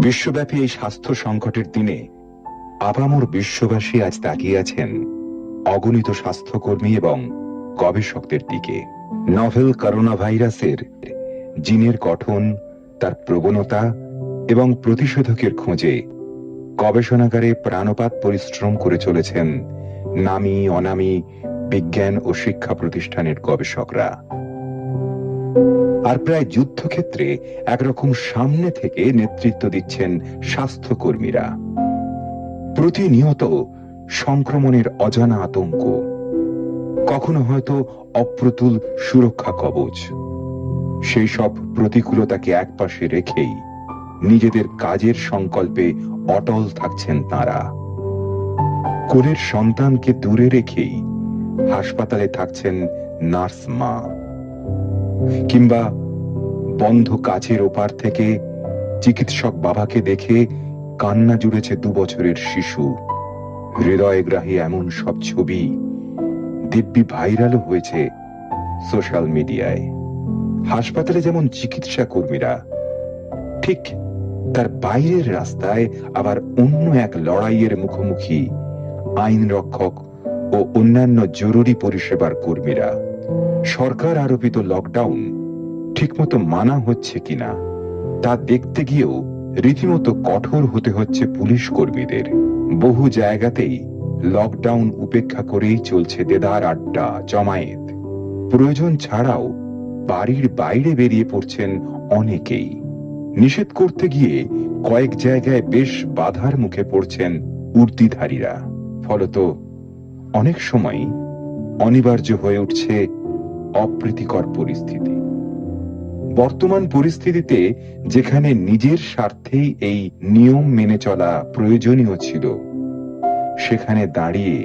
বিশ্বব্যাপী এই স্বাস্থ্য সংকটের দিনে আপামর বিশ্ববাসী আজ তাকিয়ে আছেন অগণিত স্বাস্থ্যকর্মী এবং গবেষকদের দিকে। নভেল করোনা ভাইরাসের জিনের গঠন, তার প্রবণতা এবং প্রতিষেধকের খোঁজে গবেষণাগারে প্রাণপাত পরিশ্রম করে চলেছেন নামী অনামী বিজ্ঞান ও শিক্ষা প্রতিষ্ঠানের গবেষকরা। আর প্রায় যুদ্ধক্ষেত্রে একরকম সামনে থেকে নেতৃত্ব দিচ্ছেন স্বাস্থ্যকর্মীরা। প্রতিনিয়ত সংক্রমণের অজানা আতঙ্ক, কখনো হয়তো অপ্রতুল সুরক্ষা কবচ। সেই সব প্রতিকূলতাকে একপাশে রেখেই নিজেদের কাজের সংকল্পে অটল থাকছেন তাঁরা। কোলের সন্তানকে দূরে রেখেই হাসপাতালে থাকছেন নার্স মা, কিংবা বন্ধ কাচের ওপার থেকে চিকিৎসক বাবাকে দেখে কান্না জুড়েছে 2 বছরের শিশু। হৃদয়গ্রাহী এমন সব ছবি দিব্যি ভাইরালও হয়েছে সোশ্যাল মিডিয়ায়। হাসপাতালে যেমন চিকিৎসা কর্মীরা, ঠিক তার বাইরের রাস্তায় আবার অন্য এক লড়াইয়ের মুখোমুখি আইন রক্ষক ও অন্যান্য জরুরি পরিষেবার কর্মীরা। সরকার আরোপিত লকডাউন ঠিকমতো মানা হচ্ছে কিনা তা দেখতে গিয়েও রীতিমতো কঠোর হতে হচ্ছে পুলিশ কর্মীদের। বহু জায়গাতেই লকডাউন উপেক্ষা করেই চলছে দেদার আড্ডা, জমায়েত। প্রয়োজন ছাড়াও বাড়ির বাইরে বেরিয়ে পড়ছেন অনেকেই। নিষেধ করতে গিয়ে কয়েক জায়গায় বেশ বাধার মুখে পড়ছেন উর্দিধারীরা। ফলত অনেক সময় অনিবার্য হয়ে উঠছে অপ্রীতিকর পরিস্থিতি। বর্তমান পরিস্থিতিতে যেখানে নিজের স্বার্থেই এই নিয়ম মেনে চলা প্রয়োজনীয় ছিল, সেখানে দাঁড়িয়ে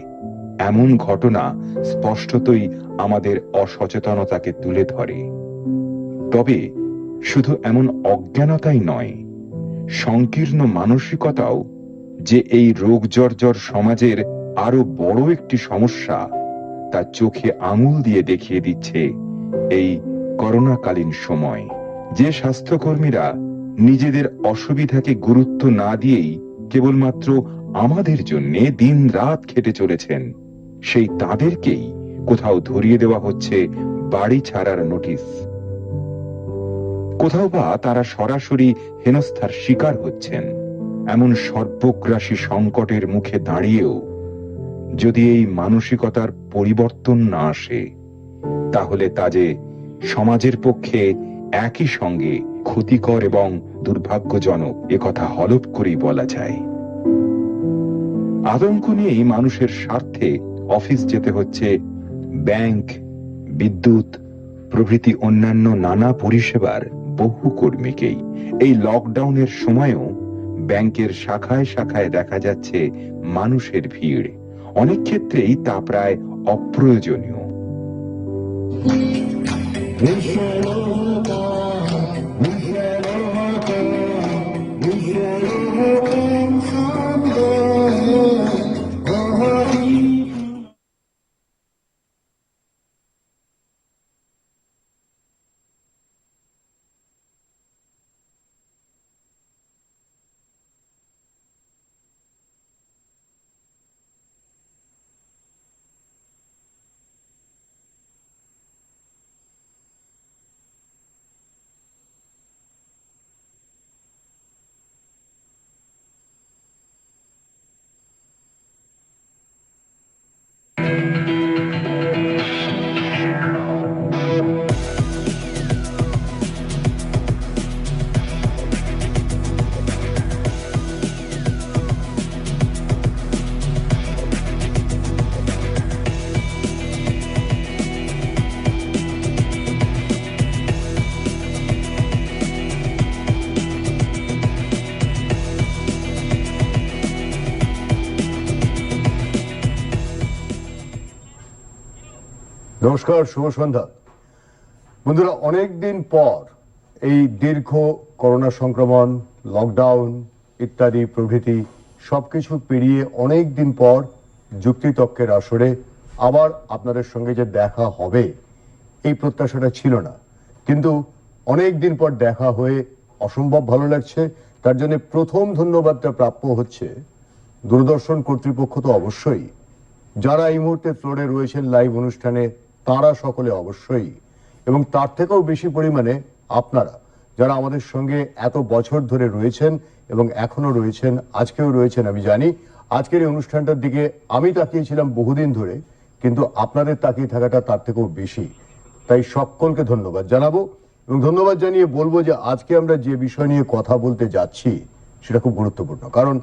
এমন ঘটনা স্পষ্টতই আমাদের অসচেতনতাকে তুলে ধরে। তবে শুধু এমন অজ্ঞানতাই নয়, সংকীর্ণ মানসিকতাও যে এই রোগ জর্জর সমাজের আরো বড় একটি সমস্যা, তা চোখে আঙুল দিয়ে দেখিয়ে দিচ্ছে এই করোনাকালীন সময়। যে স্বাস্থ্যকর্মীরা নিজেদের অসুবিধাকে গুরুত্ব না দিয়েই কেবলমাত্র আমাদের জন্য দিন রাত খেটে চলেছেন, সেই তাদেরকেই কোথাও ধরিয়ে দেওয়া হচ্ছে বাড়ি ছাড়ার নোটিশ। কোথাও বা তারা সরাসরি হেনস্থার শিকার হচ্ছেন। এমন সর্বগ্রাসী সংকটের মুখে দাঁড়িয়েও যদি এই মানসিকতার পরিবর্তন না আসে, তাহলে তা যে সমাজের পক্ষে একই সঙ্গে ক্ষতিকর এবং দুর্ভাগ্যজনক, একথা হলফ করেই বলা যায়। আতঙ্ক নিয়েই মানুষের স্বার্থে অফিস যেতে হচ্ছে ব্যাংক, বিদ্যুৎ প্রভৃতি অন্যান্য নানা পরিষেবার বহু কর্মীকেই। এই লকডাউনের সময়ও ব্যাংকের শাখায় শাখায় দেখা যাচ্ছে মানুষের ভিড়। অনেক ক্ষেত্রেই তা প্রায় অপ্রয়োজনীয়। নমস্কার, শুভ সন্ধ্যা বন্ধুরা। অনেকদিন পর এই দীর্ঘ করোনা সংক্রমণ, লকডাউন ইত্যাদি প্রভৃতি সবকিছু পেরিয়ে অনেক দিন পর যুক্তিতর্কের আসরে আবার আপনাদের সঙ্গে যে দেখা হবে, এই প্রত্যাশাটা ছিল না, কিন্তু অনেক দিন পর দেখা হয়ে অসম্ভব ভালো লাগছে। তার জন্য প্রথম ধন্যবাদটা প্রাপ্য হচ্ছে দূরদর্শন কর্তৃপক্ষ তো অবশ্যই, যারা এই মুহূর্তে ফ্লোরে রয়েছেন লাইভ অনুষ্ঠানে তারা সকলে অবশ্যই, এবং তার থেকেও বেশি পরিমাণে আপনারা যারা আমাদের সঙ্গে এত বছর ধরে রয়েছেন এবং এখনো রয়েছেন, আজকেও রয়েছেন। আমি জানি আজকের এই অনুষ্ঠানটার দিকে আমি তাকিয়েছিলাম বহুদিন ধরে, কিন্তু আপনাদের তাকিয়ে থাকাটা তার থেকেও বেশি। তাই সকলকে ধন্যবাদ জানাবো, এবং ধন্যবাদ জানিয়ে বলবো যে আজকে আমরা যে বিষয় নিয়ে কথা বলতে যাচ্ছি সেটা খুব গুরুত্বপূর্ণ। কারণ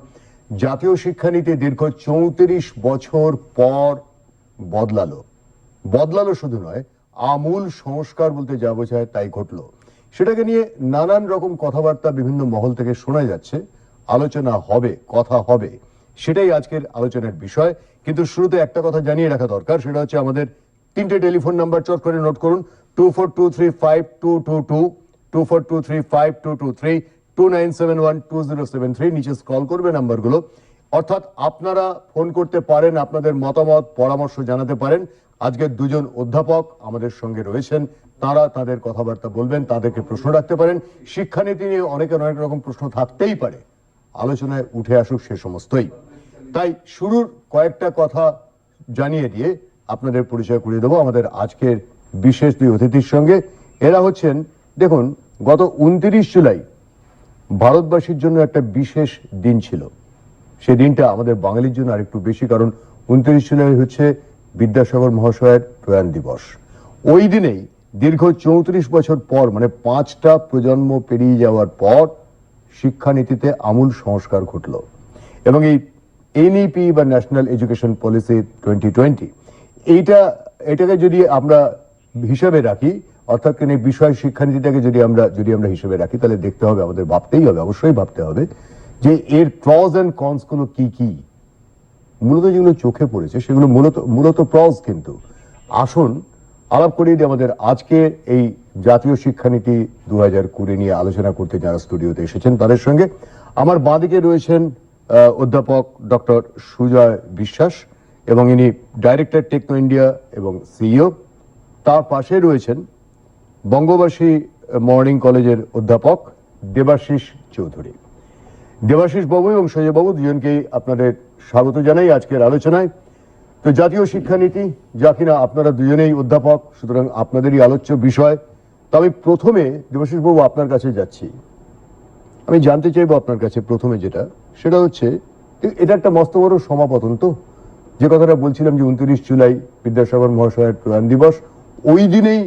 জাতীয় শিক্ষানীতি দীর্ঘ 34 বছর পর বদলালো শুধু নয়, আমূল সংস্কার বলতে যা বোঝায় তাই ঘটলো। সেটাকে নিয়ে নানান রকম কথাবার্তা বিভিন্ন মহল থেকে শোনা যাচ্ছে, আলোচনা হবে, কথা হবে, সেটাই আজকের আলোচনার বিষয়। কিন্তু শুরুতে একটা কথা জানিয়ে রাখা দরকার, সেটা হচ্ছে আমাদের 3টে টেলিফোন নাম্বার চট করে নোট করুন। 24235222, 24235223, 29712073, নিচে স্ক্রল করবে নাম্বারগুলো। অর্থাৎ আপনারা ফোন করতে পারেন, আপনাদের মতামত পরামর্শ জানাতে পারেন। আজকের দুজন অধ্যাপক আমাদের সঙ্গে রয়েছেন, তারা তাদের কথাবার্তা বলবেন, তাদেরকে প্রশ্ন রাখতে পারেন। শিক্ষানীতি নিয়ে অনেকের অনেক রকম প্রশ্ন থাকতেই পারে, আলোচনায় উঠে আসুক সে সমস্তই। তাই শুরুর কয়েকটা কথা জানিয়ে দিয়ে আপনাদের পরিচয় করিয়ে দেবো আমাদের আজকের বিশেষ দুই অতিথির সঙ্গে। এরা হচ্ছেন, দেখুন, গত 29 জুলাই ভারতবাসীর জন্য একটা বিশেষ দিন ছিল। সেই দিনটা আমাদের বাঙালির জন্য আরেকটু বেশি, কারণ 29 জুলাই হচ্ছে বিদ্যাসাগর মহাশয়ের প্রয়াণ দিবস। ওই দিনেই দীর্ঘ 34 বছর পর, মানে 5টা প্রজন্ম পেরিয়ে যাওয়ার পর শিক্ষানীতিতে আমূল সংস্কার ঘটল। এবং এই এনইপি বা ন্যাশনাল এডুকেশন পলিসি 2020, এটাকে যদি আমরা হিসাবে রাখি, অর্থাৎ বিষয় শিক্ষানীতিটাকে যদি আমরা হিসেবে রাখি, তাহলে দেখতে হবে, আমাদের ভাবতেই হবে, অবশ্যই ভাবতে হবে যে এর প্রস এন্ড কনস গুলো কি কি। মূলত যেগুলো চোখে পড়েছে সেগুলো মূলত প্রস। কিন্তু আসুন আলাপ করিয়ে দিয়ে আমাদের আজকে এই জাতীয় শিক্ষানীতি 2020 নিয়ে আলোচনা করতে যারা স্টুডিওতে এসেছেন তাদের সঙ্গে। আমার বাঁদিকে রয়েছেন অধ্যাপক ডক্টর সুজয় বিশ্বাস, এবং ইনি ডাইরেক্টর টেকনো ইন্ডিয়া এবং সিইও। তার পাশে রয়েছেন বঙ্গবাসী মর্নিং কলেজের অধ্যাপক দেবাশিস চৌধুরী। দেবাশিস বাবু এবং সঞ্জয় বাবু দুজনকেই আপনাদের স্বাগত জানাই আজকের আলোচনায়। তো জাতীয় শিক্ষানীতি, যা কিনা আপনারা দুজনেই অধ্যাপক, সুতরাং আপনাদেরই আলোচ্য বিষয়। তবে প্রথমে দেবাশিস বাবু আপনার কাছে যাচ্ছি। আমি জানতে চাইবো আপনার কাছে প্রথমে সেটা হচ্ছে, এটা একটা মস্ত বড় সমাপতন। তো যে কথাটা বলছিলাম যে 29 জুলাই বিদ্যাসাগর মহাশয়ের প্রয়াণ দিবস, ওই দিনেই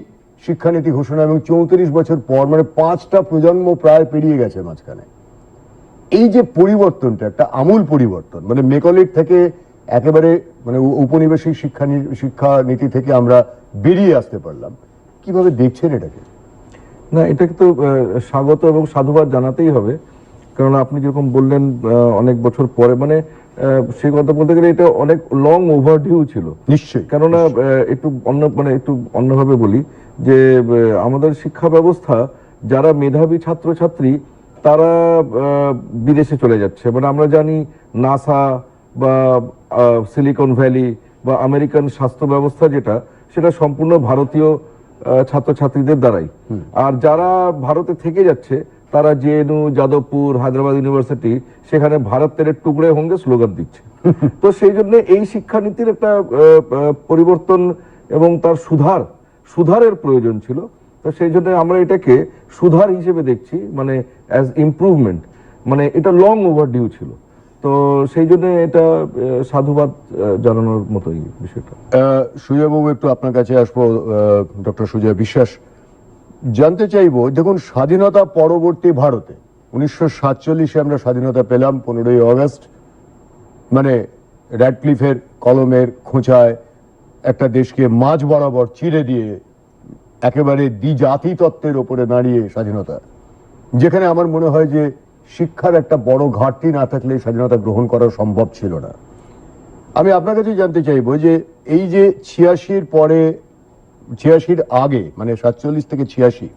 শিক্ষানীতি ঘোষণা, এবং 34 বছর পর, মানে 5টা প্রজন্ম প্রায় পেরিয়ে গেছে মাঝখানে। এই যে পরিবর্তনটা, একটা আমূল পরিবর্তন, মানে মেকলিট থেকে একেবারে মানে উপনিবেশিক শিক্ষানীতি থেকে আমরা বেরিয়ে আসতে পারলাম, কিভাবে দেখছেন এটাকে? না, এটাকে তো স্বাগত এবং সাধুবাদ জানাতেই হবে, কারণ আপনি যেরকম বললেন অনেক বছর পরে, মানে সেই কথা বলতে গেলে এটা অনেক লং ওভারডিউ ছিল নিশ্চয়ই। কেননা একটু অন্যভাবে বলি যে আমাদের শিক্ষা ব্যবস্থা, যারা মেধাবী ছাত্রছাত্রী তারা বিদেশে চলে যাচ্ছে। মানে আমরা জানি নাসা বা সিলিকন ভ্যালি বা আমেরিকান স্বাস্থ্য ব্যবস্থা সেটা সম্পূর্ণ ভারতীয় ছাত্রছাত্রীদের দ্বারাই। আর যারা ভারতে থেকে যাচ্ছে তারা জেএনইউ, যাদবপুর, হায়দ্রাবাদ ইউনিভার্সিটি, সেখানে ভারত তেরে টুকরে হোঙ্গে স্লোগান দিচ্ছে। তো সেই জন্য এই শিক্ষানীতির একটা পরিবর্তন এবং তার সুধারের প্রয়োজন ছিল। তো সেই জন্য আমরা এটাকে সুধার হিসেবে দেখছি, মানে অ্যাজ ইমপ্রুভমেন্ট। মানে এটা লং ওভারডিউ ছিল, তো সেই জন্য এটা সাধুবাদ জানানোর মতোই বিষয়টা। সুজয় বাবু, একটু আপনার কাছে আসবো। ডক্টর সুজয় বিশ্বাস, জানতে চাইবো, দেখুন, স্বাধীনতা পরবর্তী ভারতে 1947-এ আমরা স্বাধীনতা পেলাম 15ই আগস্ট। মানে র্যাডক্লিফের কলমের খোঁচায় একটা দেশকে মাঝ বরাবর চিরে দিয়ে একেবারে দ্বিজাতি তত্ত্বের ওপরে দাঁড়িয়ে স্বাধীনতা, যেখানে আমার মনে হয় যে শিক্ষার একটা বড় ঘাটতি না থাকলে স্বাধীনতা গ্রহণ করা সম্ভব ছিল না। আমি আপনার কাছে জানতে চাইবো যে এই যে 86-র পরে, 86-র আগে, মানে 47 থেকে 86,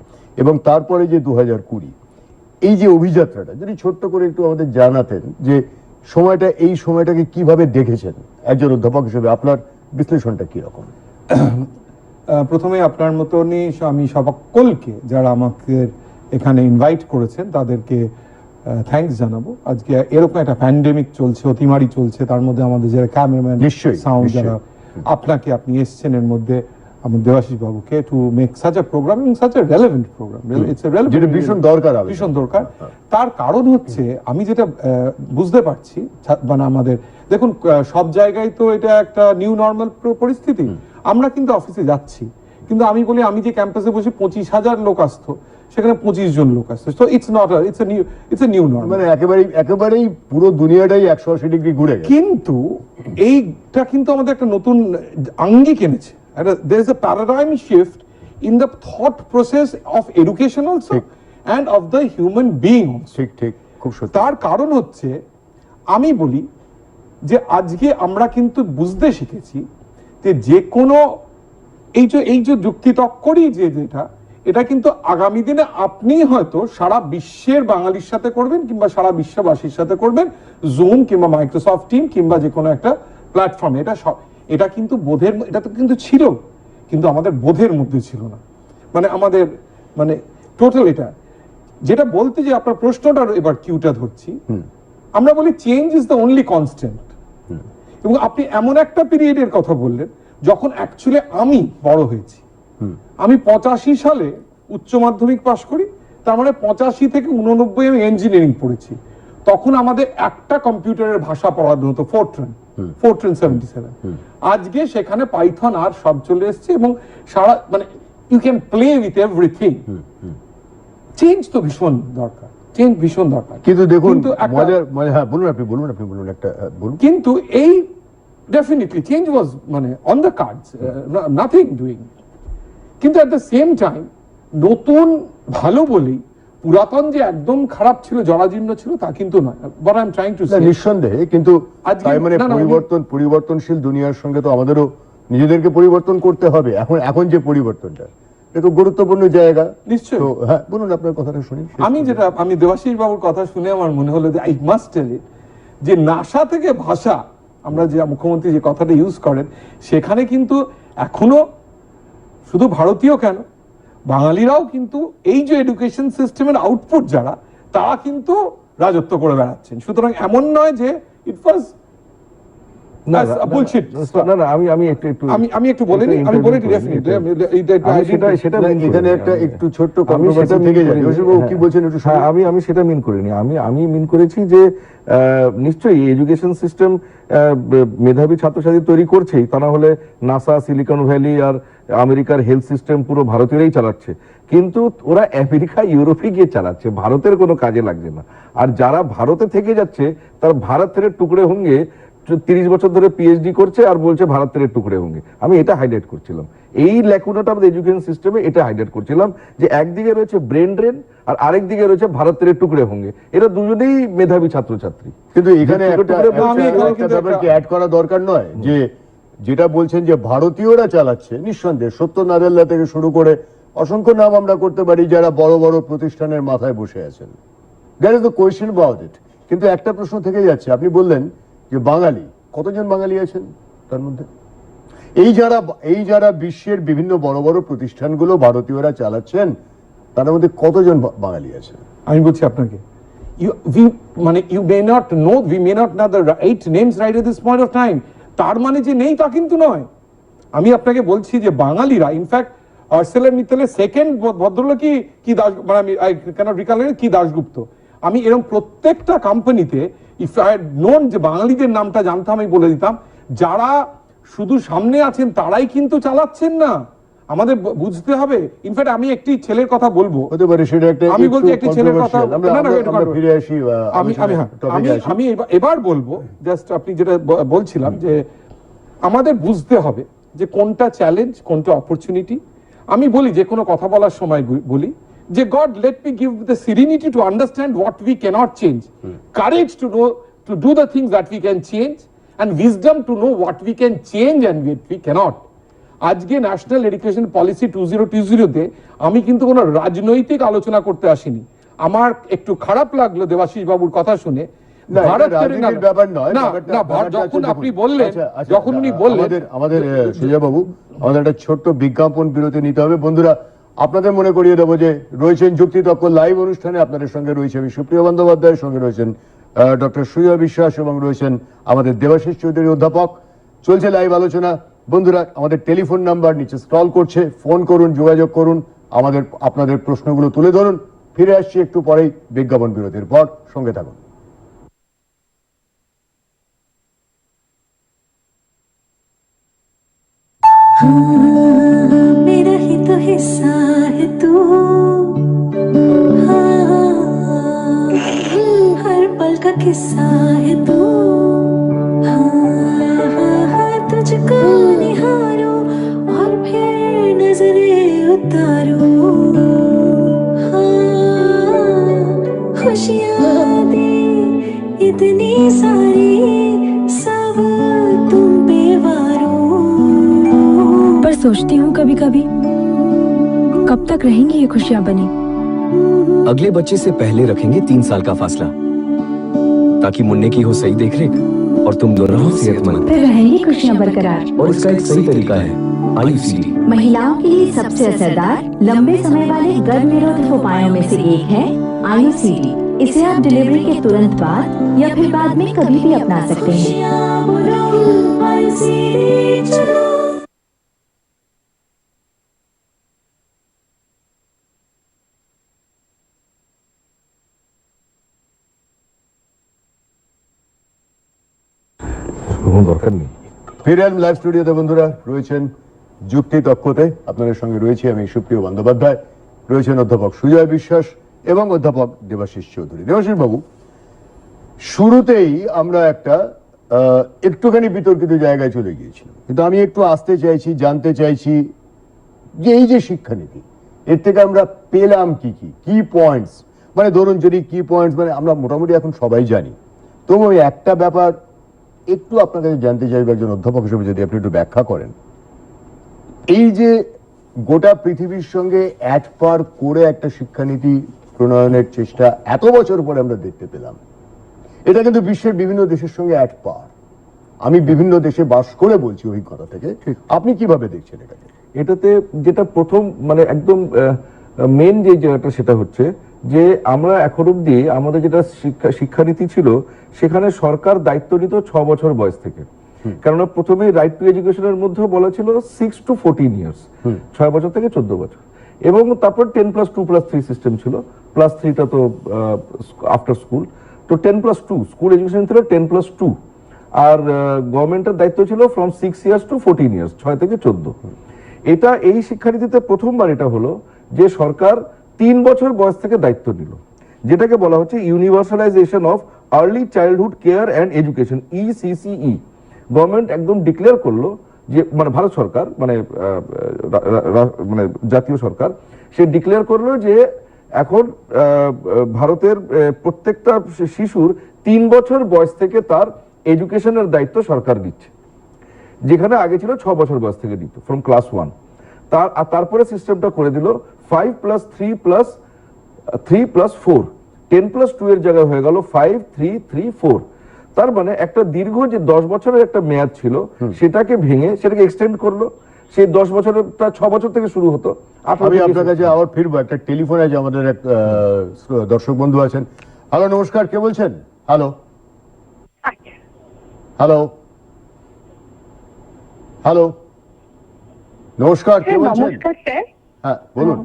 এবং তারপরে যে 2020, এই যে অভিযাত্রাটা যদি ছোট্ট করে একটু আমাদের জানাতেন যে এই সময়টাকে কিভাবে দেখেছেন একজন অধ্যাপক হিসেবে, আপনার বিশ্লেষণটা কি রকম? প্রথমে আপনার মতনই আমি সকলকে, যারা আমাকে এখানে ইনভাইট করেছেন, তাদেরকে থ্যাঙ্কস জানাবো। আজকে এরকম একটা প্যান্ডেমিক চলছে, অতিমারি চলছে, তার মধ্যে আমাদের যারা ক্যামেরাম্যান, নিশ্চয়ই, সাউন্ড, নিশ্চয়ই। যারা আপনি এসছেন এর মধ্যে আমার দেবাশিস বাবুকে to make such a program এবং such a relevant program, it's a যেটা ভীষণ দরকার আলোচনা। ভীষণ দরকার। তার কারণ হচ্ছে আমি যেটা বুঝতে পারছি, মানে আমাদের দেখুন সব জায়গায় তো এটা একটা নিউ নর্মাল পরিস্থিতি। আমরা কিন্তু অফিসে যাচ্ছি, কিন্তু আমি বলি আমি যে ক্যাম্পাসে বসে 25,000 লোক আসতো, সেখানে 25 জন লোক আসতো। So it's not it's a new normal. মানে একেবারেই পুরো দুনিয়াটাই 180 ডিগ্রি ঘুরে গেছে। কিন্তু এইটা কিন্তু আমাদের একটা নতুন আঙ্গিক এনেছে। there is a paradigm shift in the thought process of education also ঠিক। and of the human being also. ঠিক ঠিক, খুব সত্যি। তার কারণ হচ্ছে আমি বলি যে আজকে আমরা কিন্তু বুঝতে শিখেছি যে কোনো এই যে যুক্তি তক্করই যেটা, এটা কিন্তু আগামী দিনে আপনি হয়তো সারা বিশ্বের বাঙালির সাথে করবেন কিংবা সারা বিশ্ববাসীর সাথে করবেন, জুম কিংবা মাইক্রোসফট টিম কিংবা যে কোনো একটা প্ল্যাটফর্মে। এটা কিন্তু এটা তো কিন্তু ছিল, কিন্তু আমাদের বোধের মধ্যে ছিল না। মানে আমাদের মানে টোটাল এটা যেটা বলতে, যে আপনার প্রশ্নটার এবার কিউটা ধরছি, আমরা বলি change is the only constant. এবং আপনি এমন একটা পিরিয়ডের কথা বললেন যখন অ্যাকচুয়ালি আমি বড় হয়েছি। আমি 85 সালে উচ্চ মাধ্যমিক পাশ করি, তার মানে 85 থেকে 89 আমি ইঞ্জিনিয়ারিং পড়েছি। তখন আমাদের একটা কম্পিউটারের ভাষা পড়ানো হতো, ফোরট্রেন 77। আজকে সেখানে পাইথন আর সব চলে এসছে এবং সারা মানে you can play with everything. Change তো ভীষণ দরকার, চেঞ্জ ভীষণ দরকার। কিন্তু দেখুন একটা- হ্যাঁ বলুন, আপনি বলুন একটা বলুন। কিন্তু এই ডেফিনেটলি চেঞ্জ ওয়াজ মানে on the cards, nothing doing. কিন্তু অ্যাট দ্য সেম টাইম নতুন ভালো বলেই পুরাতন যে একদম খারাপ ছিল, জরাজীর্ণ ছিল, তা কিন্তু নয়। But I am trying to না, নিঃসন্দেহে, কিন্তু আজকে- তাই মানে না, না, পরিবর্তনশীল দুনিয়ার সঙ্গে তো আমাদেরও নিজেদেরকে পরিবর্তন করতে হবে। এখন যে পরিবর্তনটা, এটা গুরুত্বপূর্ণ জায়গা। নিশ্চয়ই। তো হ্যাঁ বলুন, আপনার কথাটা শুনি। আমি দেবাশিস বাবুর কথা শুনে আমার মনে হলো যে আই মাস্ট টেল ইট, যে নাসা থেকে ভাষা, আমরা যে মুখ্যমন্ত্রী যে কথাটা ইউজ করেন, সেখানে কিন্তু এখনো শুধু ভারতীয় কেন, বাঙালিরাও কিন্তু এই যে এডুকেশন সিস্টেমের আউটপুট যারা, তারা কিন্তু রাজত্ব করে বেড়াচ্ছেন। সুতরাং এমন নয় যে ইট ওয়াজ বুলশিট। আমি একটু বলে নিই, আমি বলে সেটা এখানে একটা একটু ছোট্ট কন্ট্রোভার্সি থেকে যায়। জোশীবাবু কি বলছেন একটু শুনি। আমি সেটা মিন করিনি। আমি মিন করেছি যে নিশ্চয়ই এডুকেশন সিস্টেম মেধাবী ছাত্রছাত্রী তৈরি করছেই, তা না হলে নাসা, সিলিকন ভ্যালি আর আমেরিকার হেলথ সিস্টেম পুরো ভারতীয়রাই চালাচ্ছে। কিন্তু ওরা আমেরিকা, ইউরোপে গিয়ে চালাচ্ছে, ভারতের কোনো কাজে লাগছে না। আর যারা ভারতে থেকে যাচ্ছে, তারা ভারত থেকে টুকরে হোঙ্গে 30 বছর ধরে পিএইচডি করছে আর বলছে ভারত থেকে টুকরে হোঙ্গে। আমি এটা হাইলাইট করছিলাম, এই ল্যাকুনাটা আমাদের এডুকেশন সিস্টেমে, এটা হাইলাইট করছিলাম যে একদিকে রয়েছে ব্রেন ড্রেন আর আরেক দিকে রয়েছে ভারত থেকে টুকরে হোঙ্গে। এরা দুজনেই মেধাবী ছাত্রছাত্রী। কিন্তু এখানে আমি এখানে কিন্তু ব্যাপারকে অ্যাড করা দরকার নয়, যে যেটা বলছেন যে ভারতীয়রা চালাচ্ছে, নিঃসন্দেহে সত্য নাদেল্লা থেকে শুরু করে অসংখ্য নাম আমরা করতে পারি যারা বড় বড় প্রতিষ্ঠানের মাথায় বসে আছেন। That is the question about it. কিন্তু একটা প্রশ্ন থেকে যাচ্ছে, আপনি বললেন যে বাঙালি, কতজন বাঙালি আছেন তার মধ্যে? এই যারা বিশ্বের বিভিন্ন বড় বড় প্রতিষ্ঠানগুলো ভারতীয়রা চালাচ্ছেন, তার মধ্যে কতজন বাঙালি আছেন? আমি বলছি আপনাকে, you may not know, we may not know the 8 names right at this point of time. তার মানে যে নেই তা কিন্তু নয়। আমি আপনাকে বলছি যে বাঙালিরা, ইনফ্যাক্ট ArcelorMittal সেকেন্ড ভদ্রলোক কি দাস, মানে আমি আই ক্যানট রিকল কি দাশগুপ্ত। আমি এরকম প্রত্যেকটা কোম্পানিতে ইফ আই হ্যাড নোন যে বাঙালিদের নামটা জানতাম, আমি বলে দিতাম। যারা শুধু সামনে আছেন তারাই কিন্তু চালাচ্ছেন না, আমাদের বুঝতে হবে। ইনফ্যাক্ট আমি একটি ছেলের কথা বলবো, হতে পারে সেটা একটা, আমি বলছি একটি ছেলের কথা, আমরা ফিরে আসি। আমি এবার বলবো, জাস্ট আপনি যেটা বলছিলাম যে আমাদের বুঝতে হবে যে কোনটা চ্যালেঞ্জ, কোনটা অপরচুনিটি। আমি বলি, যে কোনো কথা বলার সময় বলি যে God, let me give the serenity to understand what we cannot change, courage to know to do the things that we can change, and wisdom to know what we can change and what we cannot. আজকে national education policy 2020 তে আমি কিন্তু কোনো রাজনৈতিক আলোচনা করতে আসিনি। আমার একটু খারাপ লাগলো দেবাশিস বাবুর কথা শুনে। যখন আপনি বললেন, যখন উনি বললেন, আমাদের সুজয় বাবু, আমাদের একটা ছোট্ট বিজ্ঞাপন বিরতি নিতে হবে। বন্ধুরা, আপনাদের মনে করিয়ে দেবো যে রয়েছেন যুক্তিতক্ক লাইভ অনুষ্ঠানে, আপনাদের সঙ্গে রয়েছে আমি সুপ্রিয় বন্দ্যোপাধ্যায়ের সঙ্গে রয়েছেন ডক্টর সুজয় বিশ্বাস এবং রয়েছেন আমাদের দেবাশিস চৌধুরী অধ্যাপক। চলছে লাইভ আলোচনা। বন্ধুরা, আমাদের টেলিফোন নাম্বার নিচে স্ক্রল করছে, ফোন করুন, যোগাযোগ করুন, আপনাদের প্রশ্নগুলো তুলে ধরুন। ফিরে আসছি একটু পরেই বিজ্ঞাপন বিরতির পর, সঙ্গে থাকুন। मेरा ही तो हिस्सा है तू, हर पल का किस्सा है तू, तुझको निहारो और फिर नजरें उतारो, खुशियाँ दे इतनी सारी सब तुम पे वारो। पर सोचती हूँ कभी कभी कब तक रहेंगी ये खुशियाँ बनी। अगले बच्चे से पहले रखेंगे 3 साल का फासला, ताकि मुन्ने की हो सही देखरेख और तुम दोनों हो सेहतमंद। फिर रहेंगी खुशियाँ बरकरार। और इसका एक सही तरीका है IUCD। महिलाओं के लिए सबसे असरदार लंबे समय वाले गर्भ निरोधक उपायों में से एक है IUCD। इसे आप डिलीवरी के तुरंत बाद या फिर बाद में कभी भी अपना सकते हैं। কোনো দরকার নেই। ফিরে এলাম লাইভ স্টুডিওতে। বন্ধুরা, রয়েছেন যুক্তি তক্কতে, আপনাদের সঙ্গে রয়েছি আমি সুপ্রিয় বন্দ্যোপাধ্যায়, রয়েছেন অধ্যাপক সুজয় বিশ্বাস এবং অধ্যাপক দেবাশিস চৌধুরী। দেবাশিস বাবু, শুরুতেই আমরা একটা একটুখানি বিতর্কিত জায়গায় চলে গিয়েছিলাম, কিন্তু আমি একটু আসতে চাইছি, জানতে চাইছি যে এই যে শিক্ষানীতি, এর থেকে আমরা পেলাম কি পয়েন্টস, মানে ধরুন যদি কি পয়েন্টস, মানে আমরা মোটামুটি এখন সবাই জানি, তবু ওই একটা ব্যাপার একটু আপনার কাছে জানতে চাইব, একজন অধ্যাপক হিসেবে যদি আপনি একটু ব্যাখ্যা করেন। এই যে গোটা পৃথিবীর সঙ্গে অ্যাট পার করে একটা শিক্ষানীতি প্রণয়নের চেষ্টা এত বছর পরে আমরা দেখতে পেলাম, এটা কিন্তু বিশ্বের বিভিন্ন দেশের সঙ্গে অ্যাট পার। আমি বিভিন্ন দেশে বাস করে বলছি অভিজ্ঞতা থেকে, আপনি কিভাবে দেখছেন এটাকে? এটাতে যেটা প্রথম মানে একদম মেন যে জায়গাটা সেটা হচ্ছে যে আমরা এখন অব্দি আমাদের যেটা শিক্ষানীতি ছিল সেখানে সরকার দায়িত্ব নিত 6 বছর বয়স থেকে। কেননা প্রথমে রাইট টু এডুকেশনের মধ্যে বলা ছিল 6 to 14 ইয়ার্স, 6 বছর থেকে 14 বছর, এবং তারপর 10+2+3 সিস্টেম ছিল, +3টা তো আফটার স্কুল, তো 10+2 স্কুল এডুকেশন ছিল 10+2, আর গভর্নমেন্টের দায়িত্ব ছিল ফ্রম 6 ইয়ার্স টু 14 ইয়ার্স, 6 থেকে 14। এটা এই শিক্ষানীতিতে প্রথমবার এটা হলো যে সরকার 3 বছর বয়স থেকে দায়িত্ব নিল, যেটাকে বলা হচ্ছে universalisation of early childhood care and education, ECCE। Government একদম ডিক্লেয়ার করলো যে, মানে ভারত সরকার, মানে মানে জাতীয় সরকার, সে ডিক্লেয়ার করলো যে এখন ভারতের প্রত্যেকটা শিশুর 3 বছর বয়স থেকে তার এডুকেশনের দায়িত্ব সরকার দিচ্ছে, যেখানে আগে ছিল 6 বছর বয়স থেকে দিত ফ্রম ক্লাস 1। তারপরে সিস্টেমটা করে দিল 5+3+3+4, 10+2 এর জায়গায় হয়ে গেল 5-3-3-4। তার মানে একটা দীর্ঘ যে 10 বছরের একটা মেয়াদ ছিল সেটাকে ভেঙে সেটাকে এক্সটেন্ড করলো। সেই 10 বছরটা 6 বছর থেকে শুরু হতো। আমি আপনার কাছে আবার ফিরবো, একটা টেলিফোন আছে, আমাদের এক দর্শক বন্ধু আছেন। হ্যালো, নমস্কার, কে বলছেন? হ্যালো হ্যালো হ্যালো, নমস্কার, কে বলছেন? নমস্কার স্যার। হ্যাঁ বলুন।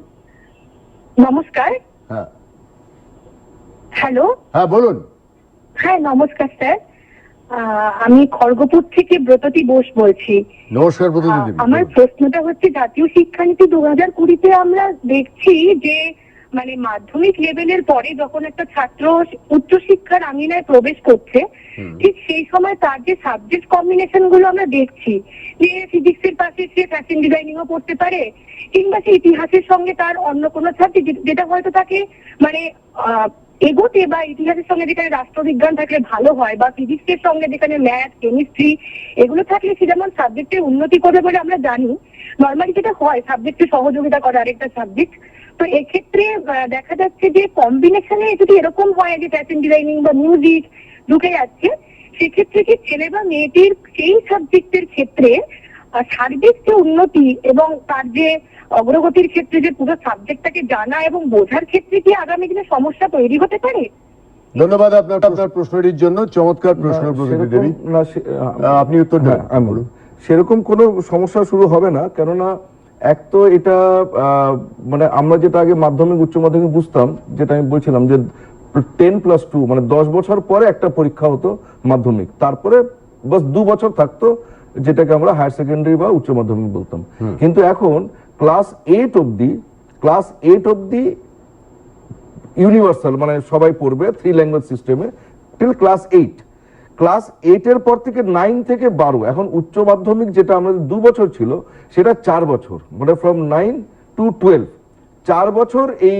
নমস্কার। হ্যাঁ হ্যালো। হ্যাঁ বলুন। হ্যাঁ নমস্কার স্যার, আমি খড়গপুর থেকে ব্রততী বোস বলছি। নমস্কার ব্রততী দেবী। আমার প্রশ্নটা হচ্ছে, জাতীয় শিক্ষানীতি 2020-তে আমরা দেখছি যে মানে মাধ্যমিক লেভেলের পরে যখন একটা ছাত্র উচ্চশিক্ষার আঙিনায় প্রবেশ করছে, ঠিক সেই সময় তার যে সাবজেক্ট কম্বিনেশন গুলো আমরা দেখছি, যে ফিজিক্সের পাশে সে ফ্যাশন ডিজাইনিংও পড়তে পারে, কিংবা সে ইতিহাসের সঙ্গে তার অন্য কোনো সাবজেক্ট যেটা হয়তো তাকে মানে এগোতে, বা ইতিহাসের সঙ্গে যেখানে রাষ্ট্রবিজ্ঞান থাকলে ভালো হয়, বা ফিজিক্সের সঙ্গে যেখানে ম্যাথ, কেমিস্ট্রি এগুলো থাকলে সে যেমন সাবজেক্টের উন্নতি করবে বলে আমরা জানি। নর্মালি যেটা হয় সাবজেক্টের সহযোগিতা করে আরেকটা সাবজেক্ট, তো এক্ষেত্রে দেখা যাচ্ছে যে কম্বিনেশনে যদি এরকম হয় যে ফ্যাশন ডিজাইনিং বা মিউজিক ঢুকে যাচ্ছে, সেক্ষেত্রে কি ছেলে বা মেয়েটির সেই সাবজেক্টের ক্ষেত্রে সার্বিক যে উন্নতি এবং তার যে অগ্রগতির ক্ষেত্রে যে পুরো সাবজেক্টটাকে জানা এবং বোঝার ক্ষেত্রে কি আগামী দিনে সমস্যা তৈরি হতে পারে? ধন্যবাদ আপনার প্রশ্নটির জন্য। চমৎকার প্রশ্ন প্রকৃতি দেবী, আপনি উত্তর দেন। আমি বলুন, সেরকম কোনো সমস্যা শুরু হবে না, কেননা এক তো এটা মানে আমরা যেটা আগে মাধ্যমিক উচ্চ মাধ্যমিক বুঝতাম, যেটা আমি বলছিলাম যে 10+2 মানে 10 বছর পরে একটা পরীক্ষা হতো মাধ্যমিক, তারপরে বাস 2 বছর থাকতো যেটাকে আমরা হায়ার সেকেন্ডারি বা উচ্চ মাধ্যমিক বলতাম। কিন্তু এখন ক্লাস 8 অব্দি ইউনিভার্সাল, মানে সবাই পড়বে 3 ল্যাঙ্গুয়েজ সিস্টেমে টিল ক্লাস 8 এর পর থেকে 9 থেকে 12 এখন উচ্চ মাধ্যমিক যেটা আমাদের 2 বছর ছিল সেটা 4 বছর, মানে ফ্রম 9 to 12 4 বছর এই